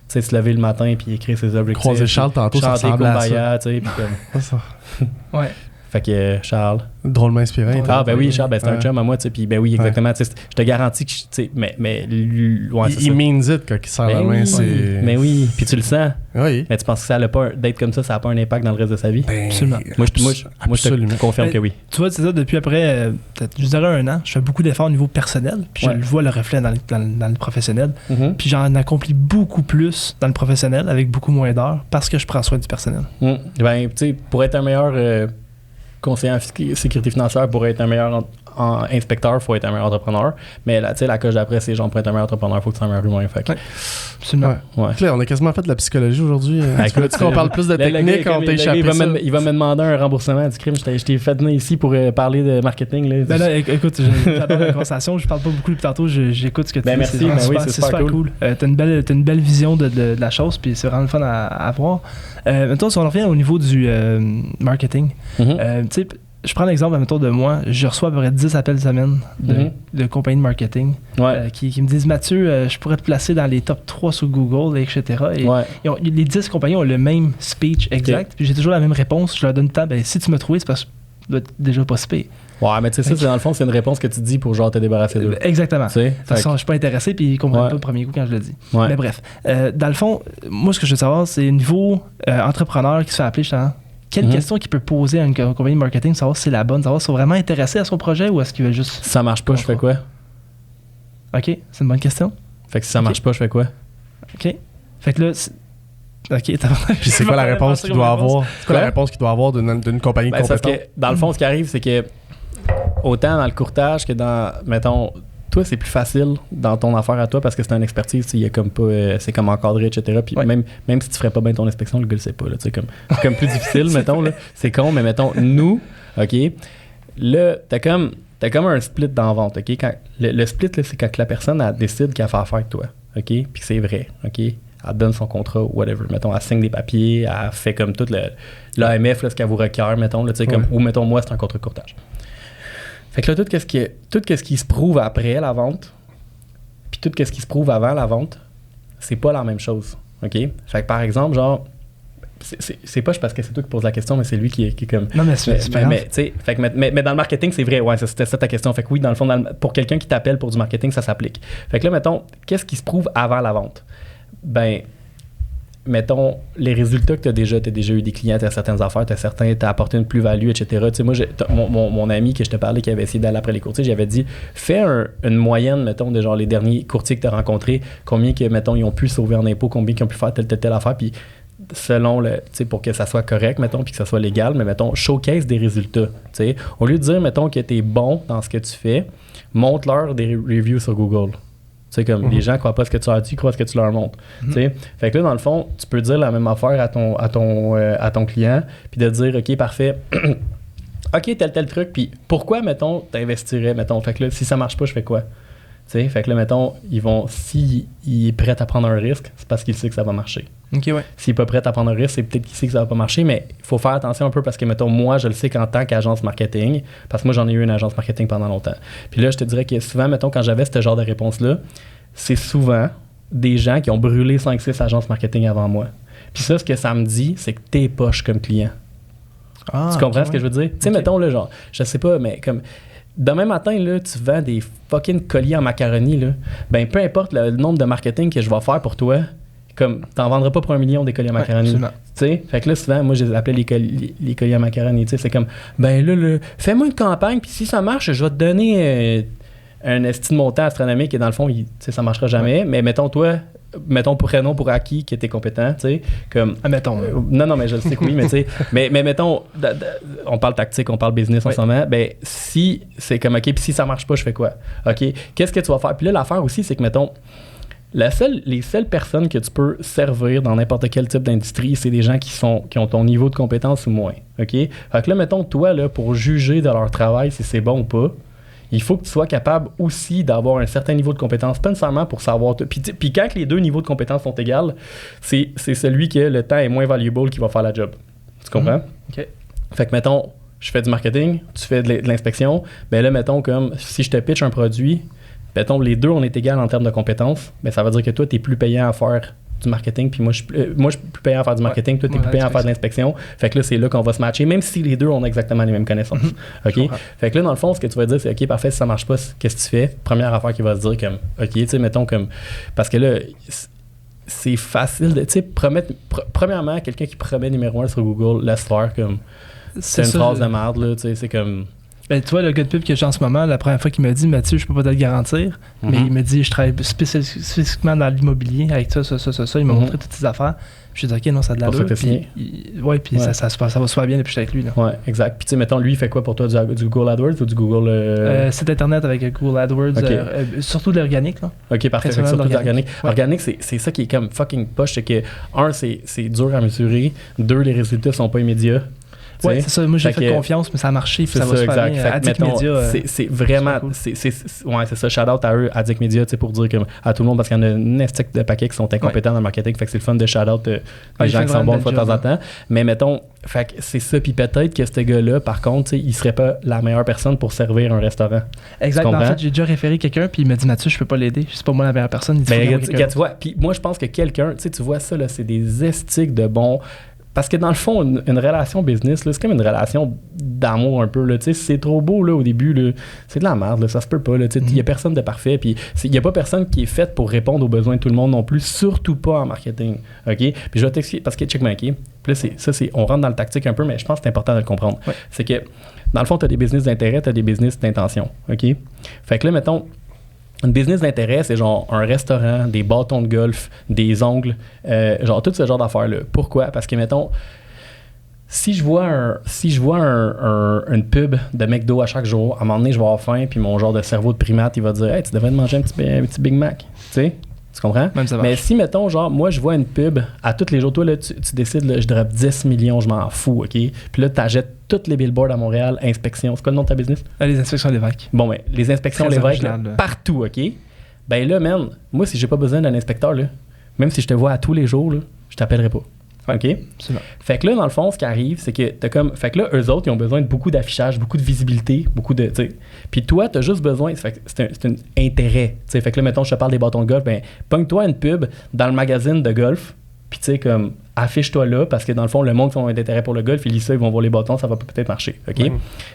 S2: sais, se lever le matin puis écrire ses objectifs.
S1: Croiser Charles tantôt, ça ressemble à ça.
S2: Tu sais, puis comme
S3: ouais.
S2: Fait que Charles.
S1: Drôlement inspiré.
S2: Ben oui, Charles, c'est un chum à moi, tu sais. Puis ben oui, exactement. Je te garantis que, tu sais, mais
S1: il means it quand il serre la main, c'est.
S2: Mais oui, puis tu le sens.
S1: Oui.
S2: Mais tu penses que ça n'a pas d'être comme ça n'a pas un impact dans le reste de sa vie?
S3: Absolument.
S2: Moi, je te confirme que oui.
S3: Tu vois, c'est ça, depuis après, peut-être, je dirais 1 an, je fais beaucoup d'efforts au niveau personnel, puis je le vois le reflet dans le professionnel. Puis j'en accomplis beaucoup plus dans le professionnel avec beaucoup moins d'heures parce que je prends soin du personnel.
S2: Ben, tu sais, pour être un meilleur conseiller en sécurité financière pour être un meilleur inspecteur, il faut être un meilleur entrepreneur. Mais là, la coche d'après, c'est genre pour être un meilleur entrepreneur, il faut que tu sois un meilleur humain. Fait.
S3: Absolument.
S1: Ouais. Claire, on a quasiment fait de la psychologie aujourd'hui.
S2: Écoute,
S1: on parle plus de technique, on t'a échappé ça.
S2: Il va me demander un remboursement du crime. Je t'ai fait venir ici pour parler de marketing. Là.
S3: Ben écoute, j'adore la conversation. Je parle pas beaucoup depuis tantôt. J'écoute ce que tu dis.
S2: Merci.
S3: C'est super cool. T'as une belle vision de la chose, puis c'est vraiment le fun à voir. Maintenant, si on revient au niveau du marketing, tu sais, je prends l'exemple de moi, je reçois à peu près 10 appels semaine de compagnies de marketing qui me disent Mathieu, je pourrais te placer dans les top 3 sur Google, etc. Et les 10 compagnies ont le même speech exact, puis j'ai toujours la même réponse. Je leur donne le temps, si tu m'as trouvé, c'est parce que tu dois déjà pas spé.
S2: Ouais, mais tu sais, ça, c'est dans le fond, c'est une réponse que tu dis pour genre te débarrasser d'eux.
S3: Exactement. De toute façon, je suis pas intéressé, puis ils comprennent pas le premier coup quand je le dis. Mais bref, dans le fond, moi, ce que je veux savoir, c'est au niveau entrepreneur qui se fait appeler, justement. Quelle question qu'il peut poser à une compagnie de marketing, savoir si c'est la bonne, savoir s'ils sont vraiment intéressés à son projet ou est-ce qu'ils veulent juste...
S2: Si ça marche pas, je fais quoi?
S3: OK, c'est une bonne question.
S2: Fait que si ça marche pas, je fais quoi?
S3: OK. Fait que là... OK,
S1: puis c'est quoi la réponse qu'il doit avoir? C'est quoi la réponse qu'il doit avoir d'une compagnie compétente?
S2: Parce que, dans le fond, ce qui arrive, c'est que autant dans le courtage que dans, mettons... Toi, c'est plus facile dans ton affaire à toi parce que c'est une expertise, il y a comme pas, c'est comme encadré, etc. Puis même si tu ferais pas bien ton inspection, le gars le sait pas. Là, c'est comme plus difficile, mettons. Là. C'est con, mais mettons, nous, OK, là, t'as comme un split dans la vente, OK? Quand, le split, là, c'est quand la personne elle décide qu'elle fait affaire avec toi, OK? Puis c'est vrai, OK? Elle donne son contrat, whatever. Mettons, elle signe des papiers, elle fait comme tout l'AMF, ce qu'elle vous requiert, mettons, là, comme, ou mettons, moi, c'est un contrat de courtage. Fait que là, tout ce qui se prouve après la vente, puis tout ce qui se prouve avant la vente, c'est pas la même chose, OK? Fait que par exemple, genre, c'est pas parce que c'est toi qui pose la question, mais c'est lui qui est comme...
S3: Non, mais c'est pas
S2: mais, mais dans le marketing, c'est vrai, ouais, c'était ça ta question. Fait que oui, dans le fond, pour quelqu'un qui t'appelle pour du marketing, ça s'applique. Fait que là, mettons, qu'est-ce qui se prouve avant la vente? Ben... Mettons, les résultats que tu as déjà eu des clients, tu as certaines affaires, tu as apporté une plus-value, etc. Tu sais, moi, mon ami que je te parlais qui avait essayé d'aller après les courtiers, j'avais dit, fais une moyenne, mettons, de genre les derniers courtiers que tu as rencontrés, combien que, mettons, ils ont pu sauver en impôts, combien qu'ils ont pu faire telle affaire, puis selon tu sais, pour que ça soit correct, mettons, puis que ça soit légal, mais mettons, showcase des résultats, tu sais. Au lieu de dire, mettons, que tu es bon dans ce que tu fais, montre-leur des reviews sur Google. Tu sais, comme les gens croient pas ce que tu leur dis, ils croient ce que tu leur montres. Tu sais, fait que là, dans le fond, tu peux dire la même affaire à ton client, puis de dire, OK, parfait, OK, tel truc, puis pourquoi, mettons, t'investirais, mettons, fait que là, si ça marche pas, je fais quoi? Tu sais, fait que là, mettons, s'il est prêt à prendre un risque, c'est parce qu'il sait que ça va marcher.
S3: OK, ouais.
S2: S'il n'est pas prêt à prendre un risque, c'est peut-être qu'il sait que ça va pas marcher, mais il faut faire attention un peu parce que, mettons, moi, je le sais qu'en tant qu'agence marketing, parce que moi, j'en ai eu une agence marketing pendant longtemps. Puis là, je te dirais que souvent, mettons, quand j'avais ce genre de réponse-là, c'est souvent des gens qui ont brûlé 5-6 agences marketing avant moi. Puis ça, ce que ça me dit, c'est que t'es poche comme client. Tu comprends ce que je veux dire? Tu sais, mettons, là, genre, je sais pas, mais comme... Demain matin, là, tu vends des fucking colliers en macaroni, là. Ben, peu importe le nombre de marketing que je vais faire pour toi, comme, t'en vendras pas pour 1 million des colliers en macaroni. Tu sais? Fait que là, souvent, moi, je les appelais les colliers en macaroni. Tu sais, c'est comme, ben là, fais-moi une campagne, puis si ça marche, je vais te donner un estime montant astronomique et dans le fond, ça marchera jamais. Mais mettons, toi, prénom pour acquis que t'es compétent, tu sais, comme...
S3: mettons.
S2: Non, mais je le sais que oui, mais tu sais, mais mettons, on parle tactique, on parle business en ce moment, ben si c'est comme, OK, puis si ça marche pas, je fais quoi? OK, qu'est-ce que tu vas faire? Puis là, l'affaire aussi, c'est que, mettons, les seules personnes que tu peux servir dans n'importe quel type d'industrie, c'est des gens qui ont ton niveau de compétence ou moins, OK? Fait que là, mettons, toi, là, pour juger de leur travail si c'est bon ou pas, il faut que tu sois capable aussi d'avoir un certain niveau de compétence, pas nécessairement pour savoir... Puis quand les deux niveaux de compétence sont égaux, c'est celui que le temps est moins valuable qui va faire la job. Tu comprends?
S3: OK.
S2: Fait que, mettons, je fais du marketing, tu fais de l'inspection, ben là, mettons, comme si je te pitch un produit, mettons, les deux, on est égal en termes de compétences, ben ça veut dire que toi, tu es plus payant à faire du marketing, puis moi, je suis plus payant à faire du marketing, toi, tu es plus payant à faire de l'inspection. Fait que là, c'est là qu'on va se matcher, même si les deux ont exactement les mêmes connaissances. OK? Fait que là, dans le fond, ce que tu vas dire, c'est OK, parfait, si ça marche pas, qu'est-ce que tu fais? Première affaire qui va se dire, comme, OK, tu sais, mettons, comme, parce que là, c'est facile de, tu sais, promettre, premièrement, quelqu'un qui promet numéro 1 sur Google, laisse faire, comme, c'est une phrase de merde, là, tu sais, c'est comme,
S3: Ben, tu vois, le gars de pub que j'ai en ce moment, la première fois qu'il m'a dit, Mathieu, je peux pas te le garantir, mais il me dit, je travaille spécifiquement dans l'immobilier avec ça. Il m'a montré toutes ses affaires. Puis je dis, OK, non, ça a de l'allure. Puis ça va super bien depuis que je suis avec lui. Là.
S2: Ouais, exact. Puis tu sais, mettons, lui, il fait quoi pour toi, du Google AdWords ou du Google...
S3: Site Internet avec Google AdWords, surtout de l'organique. Là.
S2: OK, parfait. Surtout de l'organique. Organique, c'est ça qui est comme fucking poche. C'est que, un, c'est dur à mesurer. Deux, les résultats sont pas immédiats.
S3: Oui, c'est ça. Moi, j'ai fait confiance, mais ça a marché. Puis ça va super bien. Addict Media.
S2: C'est vraiment... C'est ça. Shout-out à eux, Addict Media, pour dire à tout le monde, parce qu'il y en a une estique de paquets qui sont incompétents dans le marketing. Fait que c'est le fun de shout-out les gens qui sont bons de fois de temps en temps. Mais mettons, fait que c'est ça. Puis peut-être que ce gars-là, par contre, il serait pas la meilleure personne pour servir un restaurant.
S3: Exact. En fait, j'ai déjà référé quelqu'un, puis il m'a dit, Mathieu, je peux pas l'aider. C'est pas moi la meilleure personne.
S2: Tu vois, puis moi, je pense que quelqu'un, tu vois ça, là, c'est des estiques de bons... Parce que dans le fond, une relation business, là, c'est comme une relation d'amour un peu. Là, c'est trop beau là, au début. Là, c'est de la merde, là, ça se peut pas. Il n'y a personne de parfait. Puis il n'y a pas personne qui est fait pour répondre aux besoins de tout le monde non plus, surtout pas en marketing. OK? Puis je vais t'expliquer, parce que check my key. Puis là, on rentre dans le tactique un peu, mais je pense que c'est important de le comprendre. Ouais. C'est que dans le fond, tu as des business d'intérêt, tu as des business d'intention. OK? Fait que là, mettons, une business d'intérêt, c'est genre un restaurant, des bâtons de golf, des ongles, genre tout ce genre d'affaires-là. Pourquoi? Parce que, mettons, si je vois une pub de McDo à chaque jour, à un moment donné, je vais avoir faim, puis mon genre de cerveau de primate, il va dire « Hey, tu devrais te manger un petit Big Mac. » Tu sais? Tu comprends? Mais si, mettons, genre, moi, je vois une pub à tous les jours, toi, là, tu décides, là, je drop 10 millions, je m'en fous, OK? Puis là, tu achètes tous les billboards à Montréal, inspection. C'est quoi le nom de ta business?
S3: Les inspections Lévesque.
S2: Bon, ben, les inspections Lévesque, partout, OK? Ben là, man, moi, si j'ai pas besoin d'un inspecteur, là, même si je te vois à tous les jours, là, je t'appellerai pas. OK? Fait que là, dans le fond, ce qui arrive, c'est que t'as comme. Fait que là, eux autres, ils ont besoin de beaucoup d'affichage, beaucoup de visibilité, beaucoup de. T'sais. Puis toi, t'as juste besoin. Fait que c'est un intérêt. T'sais. Fait que là, mettons, je te parle des bâtons de golf, ben, pogne-toi une pub dans le magazine de golf, puis tu sais, comme, affiche-toi là, parce que dans le fond, le monde qui ont un intérêt pour le golf, ils lisent ça, ils vont voir les bâtons, ça va peut-être marcher. OK?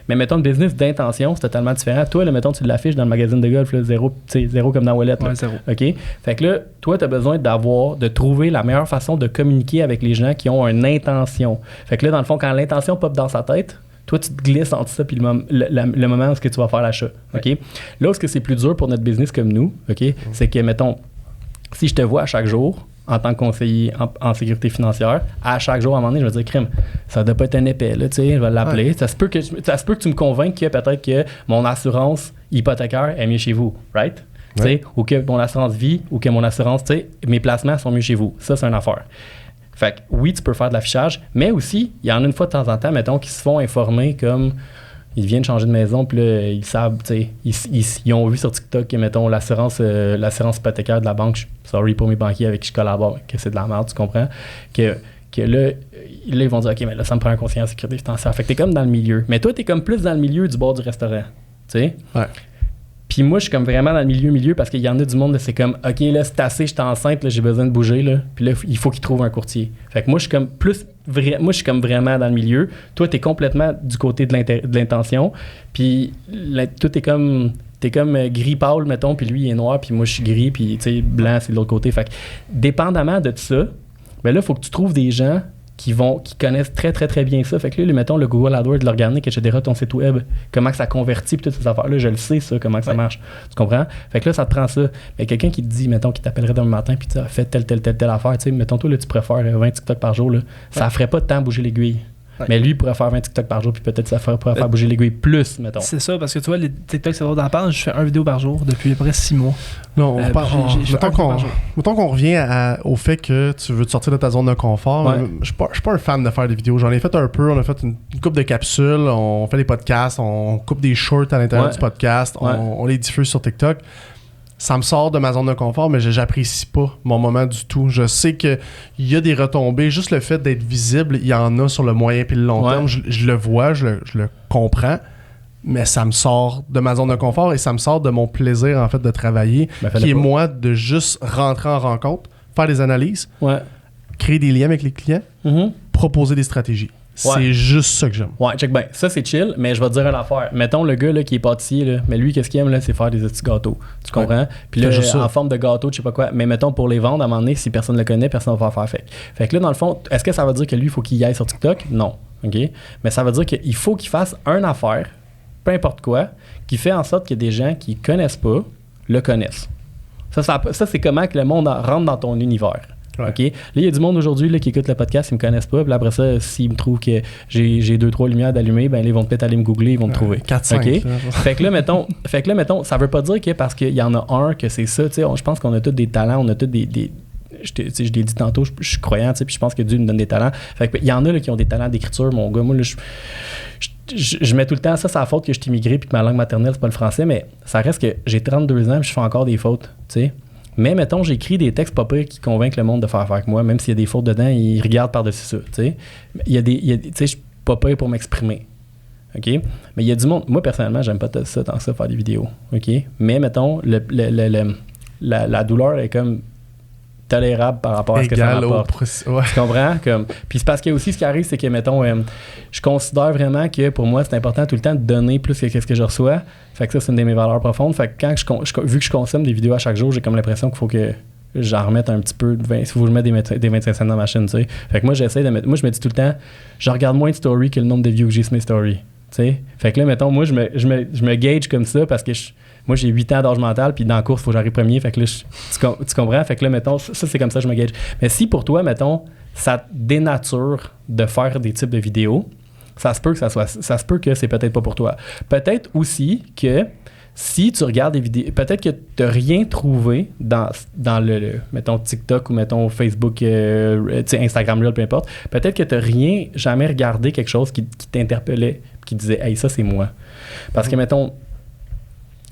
S2: Mais mettons, le business d'intention, c'est totalement différent. Toi, là, mettons, tu l'affiches dans le magazine de golf, là, zéro comme dans Wallet.
S3: Ouais, zéro.
S2: OK? Fait que là, toi, tu as besoin de trouver la meilleure façon de communiquer avec les gens qui ont une intention. Fait que là, dans le fond, quand l'intention pop dans sa tête, toi, tu te glisses entre ça puis le moment où tu vas faire l'achat. OK? Là où c'est plus dur pour notre business comme nous, OK? C'est que, mettons, si je te vois à chaque jour, en tant que conseiller en sécurité financière, à chaque jour, à un moment donné, je vais dire, crime, ça doit pas être un épais, là, tu sais, je vais l'appeler. Ça se peut que tu me convainques que peut-être que mon assurance hypothécaire est mieux chez vous, right? Ouais. Ou que mon assurance vie, ou que mon assurance, tu sais, mes placements sont mieux chez vous. Ça, c'est une affaire. Fait que oui, tu peux faire de l'affichage, mais aussi, il y en a une fois de temps en temps, mettons, qui se font informer comme... Ils viennent changer de maison, puis là, ils savent, tu sais, ils ont vu sur TikTok que, mettons, l'assurance hypothécaire de la banque, sorry pour mes banquiers avec qui je collabore, que c'est de la merde, tu comprends? Que là, ils vont dire, OK, mais là, ça me prend un conseiller en sécurité financière. Fait que t'es comme dans le milieu. Mais toi, t'es comme plus dans le milieu du bord du restaurant, tu sais? Ouais. Puis moi, je suis comme vraiment dans le milieu, parce qu'il y en a du monde, là, c'est comme, OK, là, c'est assez, je suis enceinte, là, j'ai besoin de bouger, là. Puis là, il faut qu'ils trouvent un courtier. Fait que moi, je suis comme moi, je suis comme vraiment dans le milieu. Toi, t'es complètement du côté de l'intention. Puis toi, t'es comme gris pâle, mettons, puis lui, il est noir, puis moi, je suis gris, puis, tu sais, blanc, c'est de l'autre côté. Fait que, dépendamment de ça, ben là, il faut que tu trouves des gens qui connaissent très, très, très bien ça. Fait que là, mettons, le Google AdWords, l'organique, etc., ton site web, comment que ça convertit, puis toutes ces affaires-là, je le sais, ça, comment que ça marche. Tu comprends? Fait que là, ça te prend ça. Mais quelqu'un qui te dit, mettons, qui t'appellerait demain matin, puis tu as fait telle affaire, tu sais, mettons, toi, là, tu préfères 20 TikTok par jour, là, ça ferait pas de temps à bouger l'aiguille. Ouais. Mais lui, il pourrait faire 20 TikTok par jour, puis peut-être ça pourrait faire bouger l'aiguille plus, mettons. C'est
S3: ça, parce que tu vois, les TikTok, c'est drôle d'en parler, je fais 1 vidéo par jour depuis à peu près 6 mois.
S1: Non, mettons qu'on revient au fait que tu veux te sortir de ta zone de confort. Ouais. Je suis pas un fan de faire des vidéos. J'en ai fait un peu, on a fait une couple de capsules, on fait des podcasts, on coupe des shorts à l'intérieur du podcast, on les diffuse sur TikTok. Ça me sort de ma zone de confort, mais j'apprécie pas mon moment du tout. Je sais qu'il y a des retombées. Juste le fait d'être visible, il y en a sur le moyen et le long terme. Je le vois, je le comprends, mais ça me sort de ma zone de confort et ça me sort de mon plaisir, en fait, de travailler, qui est, moi, de juste rentrer en rencontre, faire des analyses, créer des liens avec les clients, proposer des stratégies. C'est juste ça que j'aime.
S2: Ouais, check bien. Ça, c'est chill, mais je vais te dire une affaire. Mettons le gars là, qui est pâtissier, là, mais lui, qu'est-ce qu'il aime, là, c'est faire des petits gâteaux. Tu comprends? Puis là, en forme de gâteau, je sais pas quoi. Mais mettons, pour les vendre, à un moment donné, si personne ne le connaît, personne ne va faire fake. Fait que là, dans le fond, est-ce que ça veut dire que lui, il faut qu'il y aille sur TikTok? Non. OK? Mais ça veut dire qu'il faut qu'il fasse une affaire peu importe quoi, qui fait en sorte que des gens qui ne connaissent pas le connaissent. Ça, c'est comment que le monde rentre dans ton univers.
S1: Ouais.
S2: OK? Là, il y a du monde aujourd'hui là, qui écoute le podcast, ils me connaissent pas. Puis après ça, s'ils me trouvent que j'ai 2-3 lumières d'allumer, ben là, ils vont peut-être aller me googler, ils vont me trouver.
S1: 4-5.
S2: OK? Fait que là, mettons, ça veut pas dire que parce qu'il y en a un que c'est ça. Je pense qu'on a tous des talents, on a tous des je l'ai dit tantôt, je suis croyant, puis je pense que Dieu nous donne des talents. Fait que il y en a là, qui ont des talents d'écriture, mon gars. Moi, là, je mets tout le temps ça, c'est la faute que je suis immigré puis que ma langue maternelle, c'est pas le français, mais ça reste que j'ai 32 ans et je fais encore des fautes, tu sais. Mais mettons, j'écris des textes pas pires qui convainquent le monde de faire affaire avec moi, même s'il y a des fautes dedans, ils regardent par-dessus ça, tu sais. Il y a tu sais, je suis pas pire pour m'exprimer, OK? Mais il y a du monde, moi personnellement, j'aime pas ça, tant que ça, faire des vidéos, OK? Mais mettons, la douleur est comme tolérable par rapport à ce que ça m'apporte.
S1: Ouais.
S2: Tu comprends? Puis c'est parce que aussi, ce qui arrive, c'est que, mettons, je considère vraiment que pour moi, c'est important tout le temps de donner plus que ce que je reçois. Fait que ça, c'est une de mes valeurs profondes. Fait que vu que je consomme des vidéos à chaque jour, j'ai comme l'impression qu'il faut que j'en remette un petit peu. Il faut que je mette des 25 cents dans ma chaîne, tu sais. Fait que moi, j'essaie de mettre. Moi, je me dis tout le temps, je regarde moins de stories que le nombre de views que j'ai sur mes stories. Tu sais? Fait que là, mettons, moi, je me gauge comme ça parce que moi, j'ai 8 ans d'âge mental, puis dans la course, il faut que j'arrive premier. Fait que là, tu comprends? Fait que là, mettons, ça, c'est comme ça que je me gauge. Mais si pour toi, mettons, ça te dénature de faire des types de vidéos, ça se peut que c'est peut-être pas pour toi. Peut-être aussi que si tu regardes des vidéos, peut-être que tu n'as rien trouvé dans le mettons, TikTok ou, mettons, Facebook, Instagram Reel, peu importe. Peut-être que tu n'as jamais regardé quelque chose qui t'interpellait, qui disait « Hey, ça, c'est moi. » Parce que, mettons,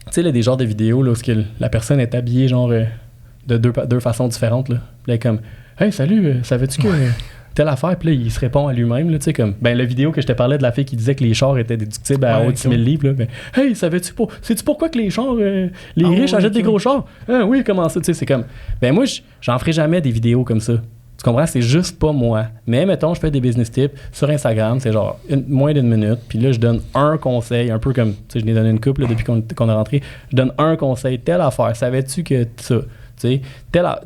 S2: tu sais, là, des genres de vidéos là, où la personne est habillée genre de deux façons différentes. Là, là comme « Hey, salut, savais-tu que telle affaire? » Puis là, il se répond à lui-même. Tu sais, comme la vidéo que je te parlais de la fille qui disait que les chars étaient déductibles à haut de 6 000 livres. Là, ben, « Hey, sais-tu pourquoi que les chars, les riches achètent des gros chars? Ah, oui, comment ça? » Tu sais, c'est comme... Ben moi, j'en ferai jamais des vidéos comme ça. Tu comprends? C'est juste pas moi. Mais mettons, je fais des business tips sur Instagram, c'est genre moins d'1 minute. Puis là, je donne un conseil, un peu comme, tu sais, je l'ai donné une couple là, depuis qu'on est rentré. Je donne un conseil, telle affaire. Savais-tu que ça? Tu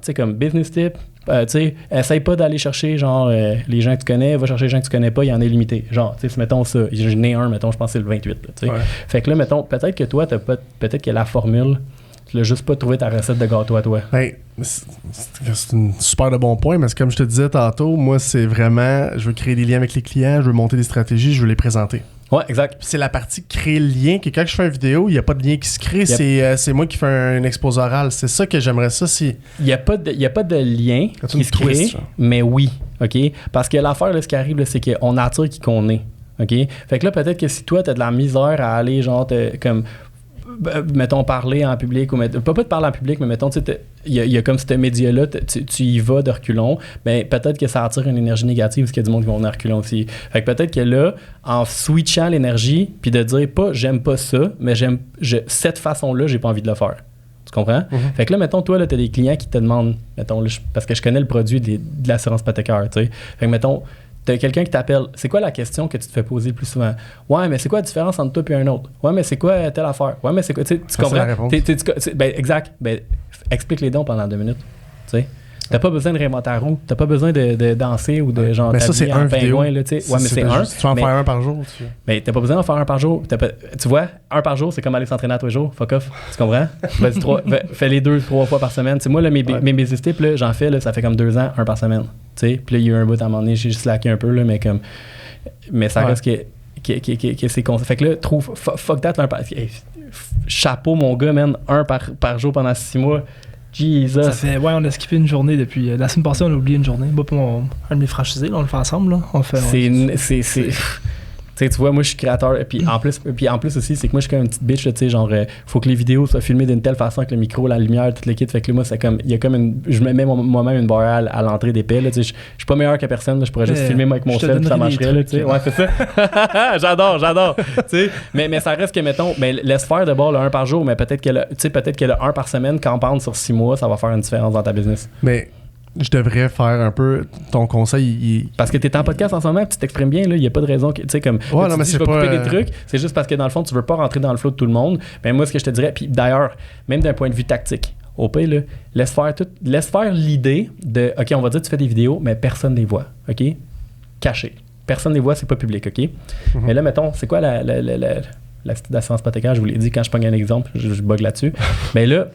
S2: sais, comme business tip, tu sais, essaye pas d'aller chercher genre les gens que tu connais, va chercher les gens que tu connais pas, il y en a limité. Genre, tu sais, mettons ça. J'en ai un, mettons, je pense que c'est le 28. Là, tu sais. Fait que là, mettons, peut-être que toi, peut-être que la formule, tu l'as juste pas trouvé ta recette de gâteau à toi.
S1: Ben, c'est un super de bon point, mais comme je te disais tantôt, moi, c'est vraiment, je veux créer des liens avec les clients, je veux monter des stratégies, je veux les présenter.
S2: Ouais, exact.
S1: Puis c'est la partie créer le lien, que quand je fais une vidéo, il n'y a pas de lien qui se crée, c'est moi qui fais un exposé oral. C'est ça que j'aimerais ça si...
S2: Il n'y a pas de lien qui se crée, mais oui, OK? Parce que l'affaire, là, ce qui arrive, là, c'est qu'on attire qui qu'on est, OK? Fait que là, peut-être que si toi, tu as de la misère à aller, genre, comme... mettons, parler en public, ou pas de parler en public, mais mettons, tu sais, il y a comme ce média-là, tu y vas de reculons, mais peut-être que ça attire une énergie négative parce qu'il y a du monde qui vont venir reculons aussi. Fait que peut-être que là, en switchant l'énergie, puis de dire pas j'aime pas ça, mais cette façon-là, j'ai pas envie de le faire. Tu comprends? Mm-hmm. Fait que là, mettons, toi, là, t'as des clients qui te demandent, mettons, là, parce que je connais le produit de l'assurance hypothécaire, tu sais. Fait que mettons, t'as quelqu'un qui t'appelle, c'est quoi la question que tu te fais poser le plus souvent? Ouais, mais c'est quoi la différence entre toi et un autre? Ouais, mais c'est quoi telle affaire? Ouais, mais c'est quoi? Tu comprends? Ben, exact. Ben, explique les dons pendant 2 minutes. Tu sais? T'as pas besoin de réinventer la roue. T'as pas besoin de danser ou de genre.
S1: Mais ça, c'est un vidéo.
S2: Là, ouais, mais c'est un.
S1: Tu vas en faire un par jour.
S2: Mais t'as pas besoin d'en faire un par jour. Tu vois, un par jour, c'est comme aller s'entraîner à tous les jours. Fuck off. Tu comprends? Vas-y, fais les 2-3 fois par semaine. T'sais, moi, là, mes business tips, là, j'en fais, là, ça fait comme 2 ans, un par semaine. Puis là, il y a eu un bout à un moment donné, j'ai slacké un peu, là, mais ça reste que c'est con. Fait que là, fuck that, chapeau, mon gars, man, un par jour pendant 6 mois. Jesus.
S3: Ça fait, on a skippé une journée depuis. La semaine passée, on a oublié une journée. Moi, un de mes franchisés, là, on le fait ensemble. Là.
S2: Tu vois, moi, je suis créateur. Puis en plus aussi, c'est que moi, je suis comme une petite bitch. Tu sais, genre, faut que les vidéos soient filmées d'une telle façon avec le micro, la lumière, tout le kit. Fait que là, moi, c'est comme. Il y a comme je me mets moi-même une barrière à l'entrée d'épais. Je suis pas meilleur que personne. Là, je pourrais juste filmer avec mon cell, ça marcherait. Là, ouais, c'est ça. J'adore. Mais ça reste que, mettons, laisse faire de bord le 1 par jour, mais peut-être que le 1 par semaine, campagne sur 6 mois, ça va faire une différence dans ta business.
S1: Mais je devrais faire un peu ton conseil.
S2: Parce que tu es en podcast en ce moment, tu t'exprimes bien, il n'y a pas de raison que, tu sais, comme,
S1: ouais, non, mais
S2: je vais couper des trucs, c'est juste parce que dans le fond, tu veux pas rentrer dans le flow de tout le monde. Mais moi, ce que je te dirais, puis d'ailleurs, même d'un point de vue tactique, au pire, là, laisse faire l'idée de, OK, on va dire que tu fais des vidéos, mais personne ne les voit, OK? Caché. Personne ne les voit, c'est pas public, OK? Mm-hmm. Mais là, mettons, c'est quoi la l'activité d'assurance hypothécaire, je vous l'ai dit quand je pogne un exemple, je bug là-dessus. Mais là...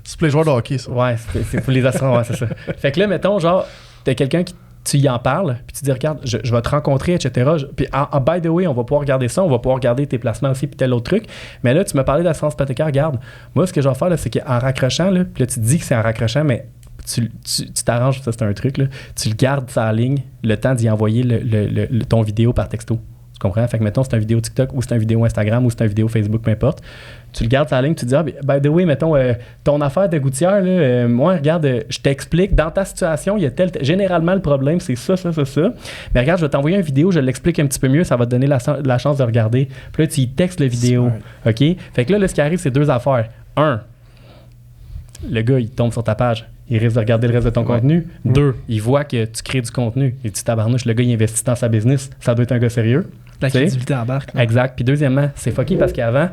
S1: C'est pour les joueurs de hockey, ça.
S2: Ouais, c'est pour les assurances, ouais, c'est ça. Fait que là, mettons, genre, t'as quelqu'un qui... Tu y en parles, puis tu dis, regarde, je vais te rencontrer, etc. Puis, by the way, on va pouvoir regarder ça, on va pouvoir regarder tes placements aussi, puis tel autre truc. Mais là, tu m'as parlé d'assurance hypothécaire, regarde. Moi, ce que je vais faire, là, c'est qu'en raccrochant, là, puis là, tu te dis que c'est en raccrochant, mais tu t'arranges, ça, c'est un truc, là. Tu le gardes sa ligne, le temps d'y envoyer ton vidéo par texto. Tu comprends? Fait que, mettons, c'est une vidéo TikTok, ou c'est une vidéo Instagram, ou c'est une vidéo Facebook, peu importe. Tu le gardes sa ligne, tu te dis, by the way, mettons, ton affaire de gouttière, là, moi, regarde, je t'explique, dans ta situation, il y a généralement, le problème, c'est ça. Mais regarde, je vais t'envoyer une vidéo, je l'explique un petit peu mieux, ça va te donner la chance de regarder. Puis là, tu y textes la vidéo. OK? Fait que là, ce qui arrive, c'est 2 affaires. 1, le gars, il tombe sur ta page. Il risque de regarder le reste de ton contenu. 2, il voit que tu crées du contenu. Et tu tabarnouches, le gars, il investit dans sa business. Ça doit être un gars sérieux.
S3: La crédibilité embarque.
S2: Exact. Puis deuxièmement, c'est fucké parce qu'avant,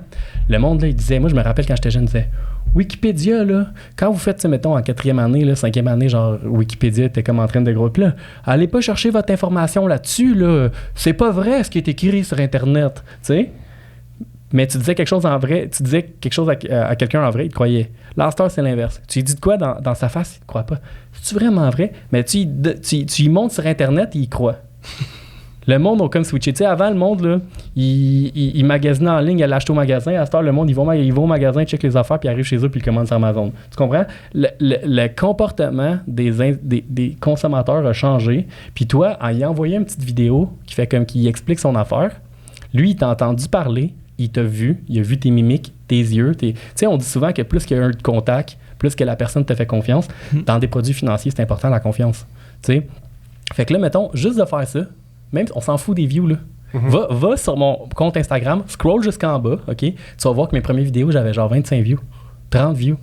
S2: le monde, là, il disait, moi je me rappelle quand j'étais jeune, il disait, Wikipédia, là, quand vous faites, mettons, en 4e année, là, 5e année, genre Wikipédia était comme en train de groupe là, allez pas chercher votre information là-dessus, là. C'est pas vrai ce qui est écrit sur Internet, tu sais. Mais tu disais quelque chose en vrai, tu disais quelque chose à quelqu'un en vrai, il te croyait. Là, c'est l'inverse. Tu lui dis de quoi dans sa face, il te croit pas. C'est-tu vraiment vrai? Mais tu y montes sur Internet, il y croit. Le monde a comme switché. Tu sais, avant, le monde, là, il magasinait en ligne, il allait acheter au magasin. À cette heure, le monde, ils vont au magasin, check les affaires, puis ils arrivent chez eux, puis ils commandent sur Amazon. Tu comprends? Le comportement des consommateurs a changé. Puis toi, en y envoyant une petite vidéo qui fait comme qu'il explique son affaire, lui, il t'a entendu parler, il t'a vu, il a vu tes mimiques, tes yeux. Tu sais, on dit souvent que plus qu'il y a un contact, plus que la personne te fait confiance. Dans des produits financiers, c'est important, la confiance. Tu sais? Fait que là, mettons, juste de faire ça, même on s'en fout des views, là. Va sur mon compte Instagram, scroll jusqu'en bas, OK? Tu vas voir que mes premières vidéos, j'avais genre 25 views, 30 views.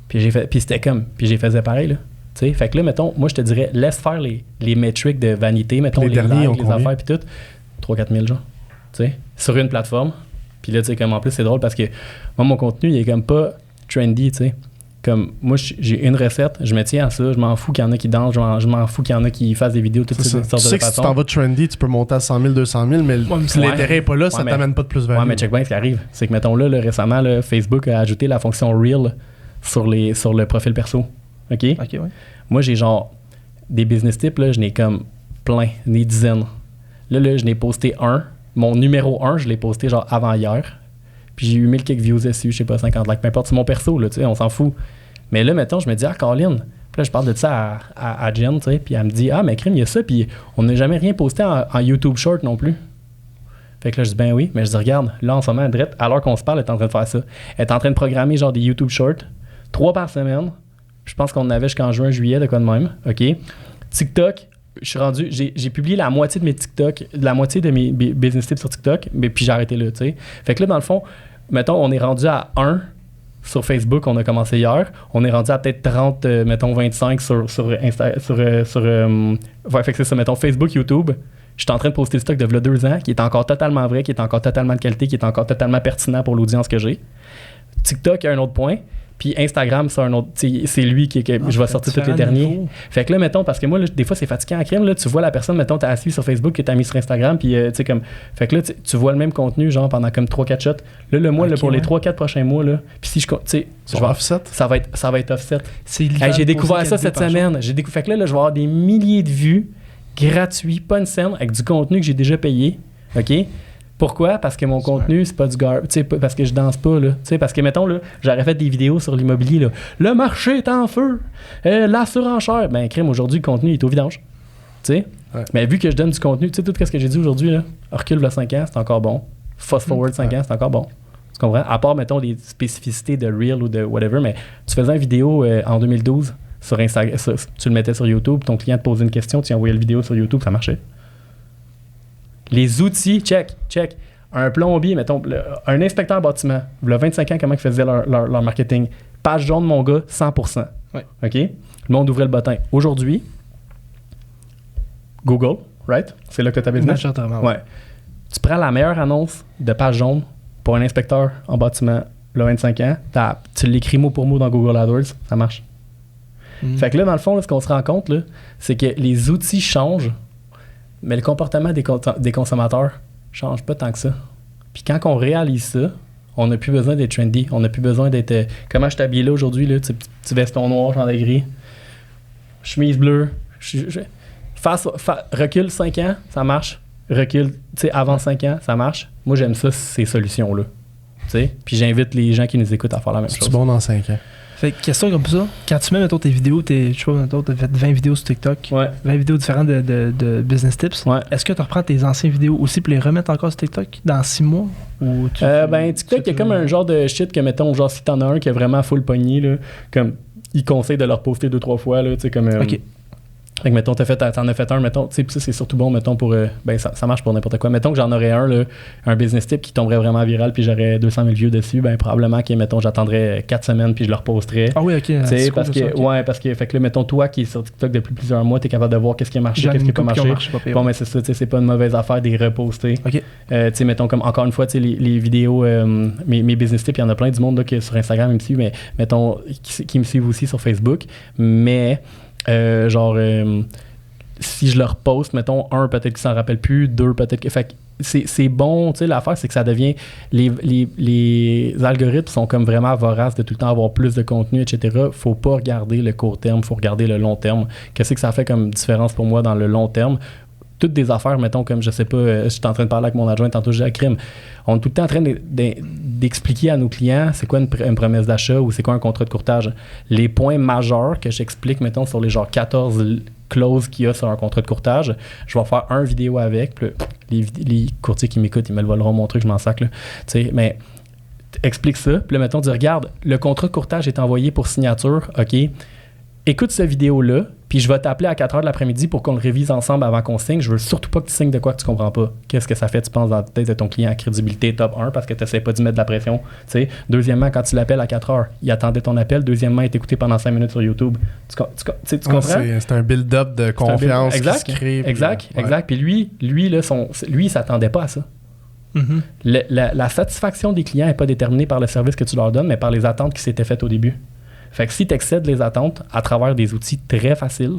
S2: Puis c'était comme... Puis j'ai faisais pareil, là. Tu sais, fait que là, mettons, moi, je te dirais, laisse faire les métriques de vanité, mettons, les
S1: derniers,
S2: likes, les affaires, puis tout. 3-4 000, genre. Tu sais, sur une plateforme. Puis là, tu sais, comme en plus, c'est drôle parce que moi, mon contenu, il est comme pas trendy, tu sais. Comme moi, j'ai une recette, je me tiens à ça, je m'en fous qu'il y en a qui dansent, je m'en fous qu'il y en a qui fassent des vidéos, toutes ces sortes de façons.
S1: Tu sais que si tu t'en vas trendy, tu peux monter à 100 000, 200 000, mais si l'intérêt n'est pas là, ça t'amène pas de plus-value.
S2: Ouais, mais check bien ce qui arrive. C'est que, mettons là récemment, là, Facebook a ajouté la fonction Reel sur le profil perso. OK?
S3: OK, ouais.
S2: Moi, j'ai genre des business tips, là, je n'ai comme plein, des dizaines. Là, je n'ai posté un. Mon numéro 1, je l'ai posté genre avant hier. Puis j'ai eu 1000 quelques views dessus, je sais pas, 50 likes, peu importe, c'est mon perso, là, tu sais, on s'en fout. Mais là, mettons, je me dis, Colin, puis là, je parle de ça à Jen, tu sais, puis elle me dit, mais crime, il y a ça, puis on n'a jamais rien posté en YouTube Short non plus. Fait que là, je dis, ben oui, mais je dis, regarde, là, en ce moment, Drette, alors qu'on se parle, elle est en train de faire ça. Elle est en train de programmer genre des YouTube Short, 3 par semaine. Je pense qu'on en avait jusqu'en juin, juillet, de quoi de même, OK? TikTok, je suis rendu, j'ai publié la moitié de mes TikTok, la moitié de mes business tips sur TikTok, mais puis j'ai arrêté là, tu sais. Fait que là, dans le fond, mettons, on est rendu à 1 sur Facebook, on a commencé hier. On est rendu à peut-être 30, mettons 25 sur Insta, ouais, fait que c'est ça, mettons Facebook, YouTube. Je suis en train de poster le stock de v'là 2 ans, qui est encore totalement vrai, qui est encore totalement de qualité, qui est encore totalement pertinent pour l'audience que j'ai. TikTok, il y a un autre point. Puis Instagram, c'est un autre. C'est lui que je vais sortir tous les derniers. Fait que là, mettons, parce que moi, là, des fois, c'est fatigant en crime. Là, tu vois la personne, mettons, t'as assis sur Facebook, que t'as mis sur Instagram, puis tu sais, comme. Fait que là, tu vois le même contenu, genre, pendant comme 3-4 shots. Là, le mois, là, pour les 3-4 prochains mois, là. Puis si je. Tu sais, je vais
S1: offset.
S2: Ça va être offset.
S3: Hey,
S2: j'ai découvert ça cette semaine. Fait que là, je vais avoir des milliers de vues gratuits, pas une scène, avec du contenu que j'ai déjà payé. OK? Pourquoi? Parce que mon contenu, c'est pas du gars. Tu sais, parce que je danse pas, là. Tu sais, parce que, mettons, là, j'aurais fait des vidéos sur l'immobilier, là. Le marché est en feu. La surenchère. Ben, crème, aujourd'hui, le contenu est au vidange. Tu sais? Ouais. Mais vu que je donne du contenu, tu sais, tout ce que j'ai dit aujourd'hui, là, recule le 5 ans, c'est encore bon. Fast forward 5 ans, c'est encore bon. Tu comprends? À part, mettons, des spécificités de Reel ou de whatever, mais tu faisais une vidéo en 2012 sur Instagram, tu le mettais sur YouTube, ton client te posait une question, tu envoyais la vidéo sur YouTube, ça marchait. Les outils, check. Un plombier, mettons, un inspecteur bâtiment, il y a 25 ans, comment ils faisaient leur marketing. Page jaune, mon gars, 100%.
S3: Ouais.
S2: OK? Le monde ouvrait le bottin. Aujourd'hui, Google, right? C'est là que tu as business. Ouais. Tu prends la meilleure annonce de page jaune pour un inspecteur en bâtiment, le 25 ans, tu l'écris mot pour mot dans Google AdWords, ça marche. Fait que là, dans le fond, là, ce qu'on se rend compte, là, c'est que les outils changent, mais le comportement des consommateurs change pas tant que ça. Puis quand on réalise ça, on n'a plus besoin d'être trendy. On n'a plus besoin d'être... comment je t'habille là aujourd'hui, là, petit veston noir, chandail gris, chemise bleue. Recule 5 ans, ça marche. Recule, avant 5 ans, ça marche. Moi, j'aime ça, ces solutions-là. Puis j'invite les gens qui nous écoutent à faire la même chose.
S1: C'est bon dans 5 ans.
S3: Fait que question comme ça, quand tu mets, mettons, tes vidéos, je sais pas, mettons, t'as fait 20 vidéos sur TikTok, 20 vidéos différentes de business tips, est-ce que tu reprends tes anciennes vidéos aussi pour les remettre encore sur TikTok dans 6 mois? Ou
S2: TikTok, il y a comme un genre de shit que, mettons, genre si t'en as un qui est vraiment full pogné, là, comme, il conseille de le reposter 2-3 fois, là, tu sais, comme...
S3: OK.
S2: Fait que, mettons, t'en as fait un, mettons, tu sais, ça, c'est surtout bon, mettons, pour... ça marche pour n'importe quoi. Mettons que j'en aurais un, là, un business tip qui tomberait vraiment viral, puis j'aurais 200 000 views dessus, probablement que, mettons, j'attendrais 4 semaines, puis je le reposterais.
S3: Ah oui, OK.
S2: Tu sais, parce que, fait que là, mettons, toi qui es sur TikTok depuis plusieurs mois, t'es capable de voir qu'est-ce qui a marché, qu'est-ce qui n'a pas marché. Bon, mais c'est ça, tu sais, c'est pas une mauvaise affaire de les reposter.
S3: OK.
S2: Tu sais, mettons, comme, encore une fois, tu sais, les vidéos, mes business tips, il y en a plein du monde, là, qui sur Instagram, ils me suivent, mais, mettons, qui me suivent aussi sur Facebook, mais, si je leur poste, mettons, un, peut-être qu'ils s'en rappellent plus, deux, peut-être que... Fait que c'est bon, tu sais, l'affaire, c'est que ça devient... Les algorithmes sont comme vraiment voraces de tout le temps avoir plus de contenu, etc. Faut pas regarder le court terme, faut regarder le long terme. Qu'est-ce que ça fait comme différence pour moi dans le long terme? Toutes des affaires, mettons, comme, je sais pas, je suis en train de parler avec mon adjoint, tantôt j'ai la crime. On est tout le temps en train d'expliquer à nos clients c'est quoi une promesse d'achat ou c'est quoi un contrat de courtage. Les points majeurs que j'explique, mettons, sur les genre 14 clauses qu'il y a sur un contrat de courtage, je vais faire une vidéo avec, puis les courtiers qui m'écoutent, ils me le voleront mon truc, je m'en sac, là. Tu sais, mais explique ça, puis là, mettons, dis, regarde, le contrat de courtage est envoyé pour signature, OK, écoute cette vidéo-là, puis je vais t'appeler à 4h de l'après-midi pour qu'on le révise ensemble avant qu'on signe. Je veux surtout pas que tu signes de quoi que tu comprends pas. Qu'est-ce que ça fait, tu penses, dans la tête de ton client à crédibilité top 1 parce que tu n'essaies pas d'y mettre de la pression. T'sais. Deuxièmement, quand tu l'appelles à 4h, il attendait ton appel. Deuxièmement, il est écouté pendant 5 minutes sur YouTube. Tu comprends?
S1: C'est un build-up de confiance qui se crée.
S2: Exact. Puis lui, il s'attendait pas à ça. Mm-hmm. La satisfaction des clients n'est pas déterminée par le service que tu leur donnes, mais par les attentes qui s'étaient faites au début. Fait que si tu excèdes les attentes à travers des outils très faciles,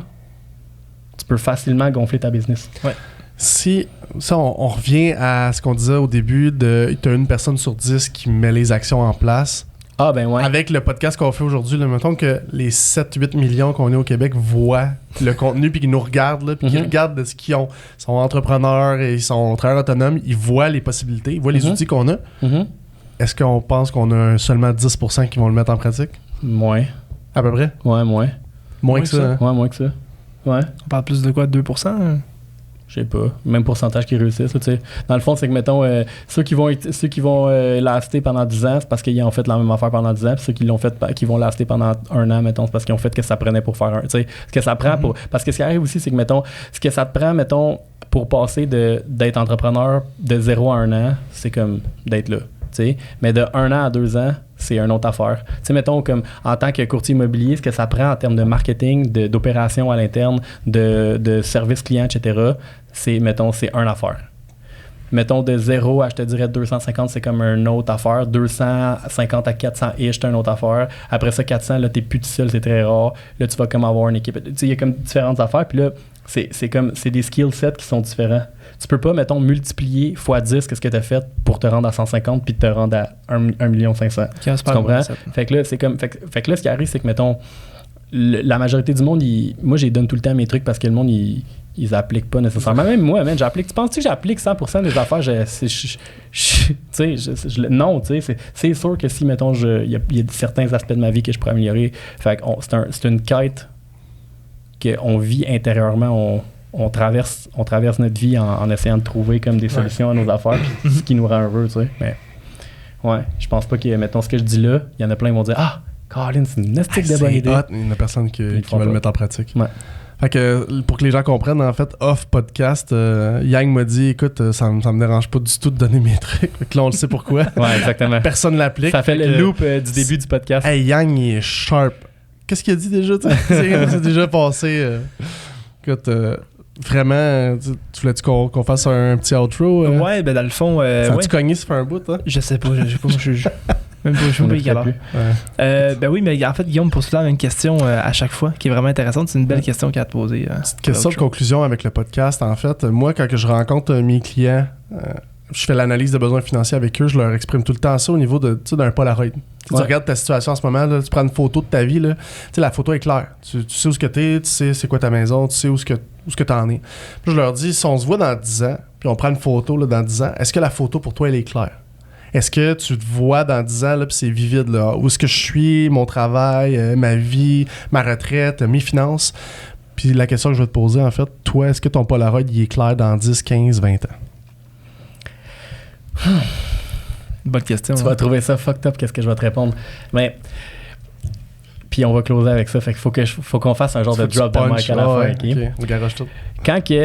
S2: tu peux facilement gonfler ta business.
S3: Ouais.
S1: Si ça, on revient à ce qu'on disait au début, tu as une personne sur 10 qui met les actions en place.
S2: Ah ben ouais.
S1: Avec le podcast qu'on fait aujourd'hui, là, mettons que les 7-8 millions qu'on est au Québec voient le contenu puis qu'ils nous regardent, là, puis qu'ils regardent de ce qu'ils ont. Ils sont entrepreneurs et ils sont travailleurs autonomes, ils voient les possibilités, ils voient les outils qu'on a. Est-ce qu'on pense qu'on a seulement 10% qui vont le mettre en pratique?
S2: Moins.
S1: À peu près?
S2: Ouais, moins.
S1: Moins que ça? Hein?
S2: Ouais, moins que ça. Ouais.
S3: On parle plus de quoi? 2%? Hein?
S2: Je sais pas. Même pourcentage qui réussissent. Là, dans le fond, c'est que, mettons, ceux qui vont laster pendant 10 ans, c'est parce qu'ils ont fait la même affaire pendant 10 ans. Puis ceux qui l'ont fait, qui vont laster pendant 1 an, mettons, c'est parce qu'ils ont fait ce que ça prenait pour faire un. Ce que ça prend pour. Parce que ce qui arrive aussi, c'est que, mettons, ce que ça te prend, mettons, pour passer d'être entrepreneur de 0 à 1 an, c'est comme d'être là. T'sais. Mais de 1 an à 2 ans, c'est une autre affaire. T'sais, mettons, comme en tant que courtier immobilier, ce que ça prend en termes de marketing, d'opération à l'interne, de service client, etc., c'est une affaire. Mettons, de 0 à, je te dirais, 250, c'est comme une autre affaire. 250 à 400-ish, c'est une autre affaire. Après ça, 400, là, t'es plus tout seul, c'est très rare. Là, tu vas comme avoir une équipe. Il y a comme différentes affaires. Puis là, c'est des skill sets qui sont différents. Tu peux pas, mettons, multiplier x 10 qu'est-ce que tu as fait pour te rendre à 150 puis te rendre à 1 500 000. Tu comprends? Fait que là, c'est comme. Fait que là, ce qui arrive, c'est que, mettons, la majorité du monde, moi, je les donne tout le temps mes trucs parce que le monde, ils appliquent pas nécessairement. Même moi, j'applique. Tu penses-tu que j'applique 100% des affaires? Non, tu sais, c'est sûr que si, mettons, il y a certains aspects de ma vie que je pourrais améliorer. Fait que c'est une quête qu'on vit intérieurement. On traverse notre vie en essayant de trouver comme des solutions à nos affaires, puis ce qui nous rend heureux, tu sais. Mais ouais, je pense pas que, mettons, ce que je dis là, il y en a plein qui vont dire « Ah, Colin, c'est une estique de bonne idée. »
S1: Il y en a personne qui va le mettre en pratique.
S2: Ouais.
S1: Fait que, pour que les gens comprennent, en fait, off podcast, Yang m'a dit, écoute, ça me dérange pas du tout de donner mes trucs. Fait que là, on le sait pourquoi.
S2: Ouais, exactement.
S1: Personne l'applique.
S2: Ça fait le loop du début du podcast.
S1: Hey, Yang, il est sharp. Qu'est-ce qu'il a dit déjà? C'est déjà passé. Écoute, vraiment, tu voulais-tu qu'on fasse un petit outro?
S3: Ouais, ben dans le fond...
S1: ça a-tu cogné sur un bout, hein?
S3: Je sais pas, je sais pas, même pas, je sais pas quelle heure. Ben oui, mais en fait, Guillaume pose souvent une question à chaque fois qui est vraiment intéressante. C'est une belle question qu'il a à te poser.
S1: Petite question de conclusion avec le podcast. En fait, moi, quand je rencontre mes clients, je fais l'analyse de besoins financiers avec eux, je leur exprime tout le temps ça au niveau d'un Polaroid. Tu regardes ta situation en ce moment, là, tu prends une photo de ta vie, là, la photo est claire. Tu sais où ce que t'es, tu sais c'est quoi ta maison, tu sais où ce que t'en es. Puis je leur dis, si on se voit dans 10 ans, puis on prend une photo là, dans 10 ans, est-ce que la photo pour toi, elle est claire? Est-ce que tu te vois dans 10 ans, là, puis c'est vivide, là, où est-ce que je suis, mon travail, ma vie, ma retraite, mes finances? Puis la question que je vais te poser, en fait, toi, est-ce que ton Polaroid, il est clair dans 10, 15, 20 ans?
S3: Bonne question.
S2: Tu vas trouver ça fucked up, qu'est-ce que je vais te répondre. Mais, puis on va closer avec ça. Fait qu'il faut qu'on fasse un genre de drop de mic à la fin.
S1: OK, on garage tout.
S2: Quand tu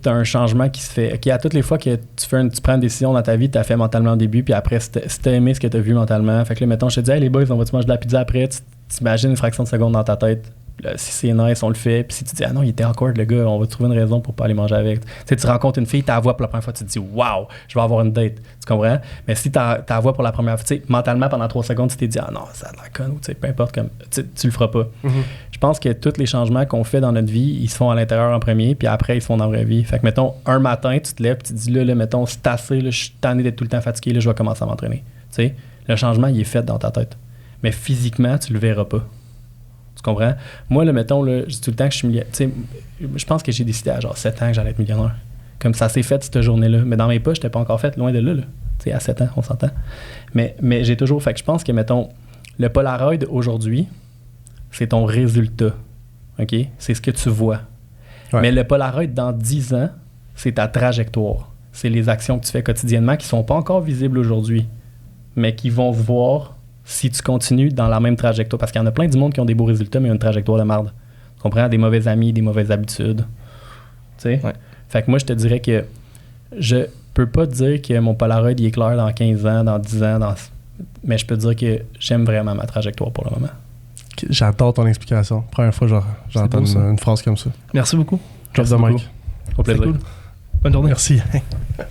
S2: as un changement qui se fait, à toutes les fois que tu prends une décision dans ta vie, tu as fait mentalement au début, puis après, si tu as aimé ce que tu as vu mentalement, fait que là, mettons, je te dis, hey les boys, on va-tu manger de la pizza après? Tu t'imagines une fraction de seconde dans ta tête. Là, si c'est nice, on le fait. Puis si tu dis, ah non, il était awkward, le gars, on va trouver une raison pour pas aller manger avec. Tu sais, tu rencontres une fille, tu la vois pour la première fois, tu te dis, waouh, je vais avoir une date. Tu comprends? Mais si tu la vois pour la première fois, tu sais, mentalement, pendant 3 secondes, tu t'es dit, ah non, ça a l'air con, ou tu sais, peu importe, comme, tu le feras pas.
S1: Mm-hmm.
S2: Je pense que tous les changements qu'on fait dans notre vie, ils se font à l'intérieur en premier, puis après, ils se font dans la vraie vie. Fait que, mettons, un matin, tu te lèves, tu te dis, là mettons, c'est assez, là, je suis tanné d'être tout le temps fatigué, là, je vais commencer à m'entraîner. Tu sais, le changement, il est fait dans ta tête. Mais physiquement, tu le verras pas. Tu comprends? Moi, là, mettons, là, je dis tout le temps que je suis millionnaire. Tu sais, je pense que j'ai décidé à genre 7 ans que j'allais être millionnaire. Comme ça s'est fait cette journée-là. Mais dans mes poches, je n'étais pas encore fait, loin de là. Tu sais, à 7 ans, on s'entend. Mais j'ai toujours... Fait que je pense que, mettons, le Polaroid aujourd'hui, c'est ton résultat. OK? C'est ce que tu vois. Ouais. Mais le Polaroid, dans 10 ans, c'est ta trajectoire. C'est les actions que tu fais quotidiennement qui ne sont pas encore visibles aujourd'hui, mais qui vont se voir si tu continues dans la même trajectoire. Parce qu'il y en a plein du monde qui ont des beaux résultats, mais une trajectoire de merde. Tu comprends? Des mauvais amis, des mauvaises habitudes. Tu sais? Ouais. Fait que moi, je te dirais que je peux pas te dire que mon Polaroid il est clair dans 15 ans, dans 10 ans, mais je peux te dire que j'aime vraiment ma trajectoire pour le moment.
S1: J'adore ton explication. Première fois, j'entends une phrase comme ça.
S3: Merci beaucoup.
S1: Drop the mic.
S2: Au plaisir.
S3: Cool. Bonne journée.
S1: Merci.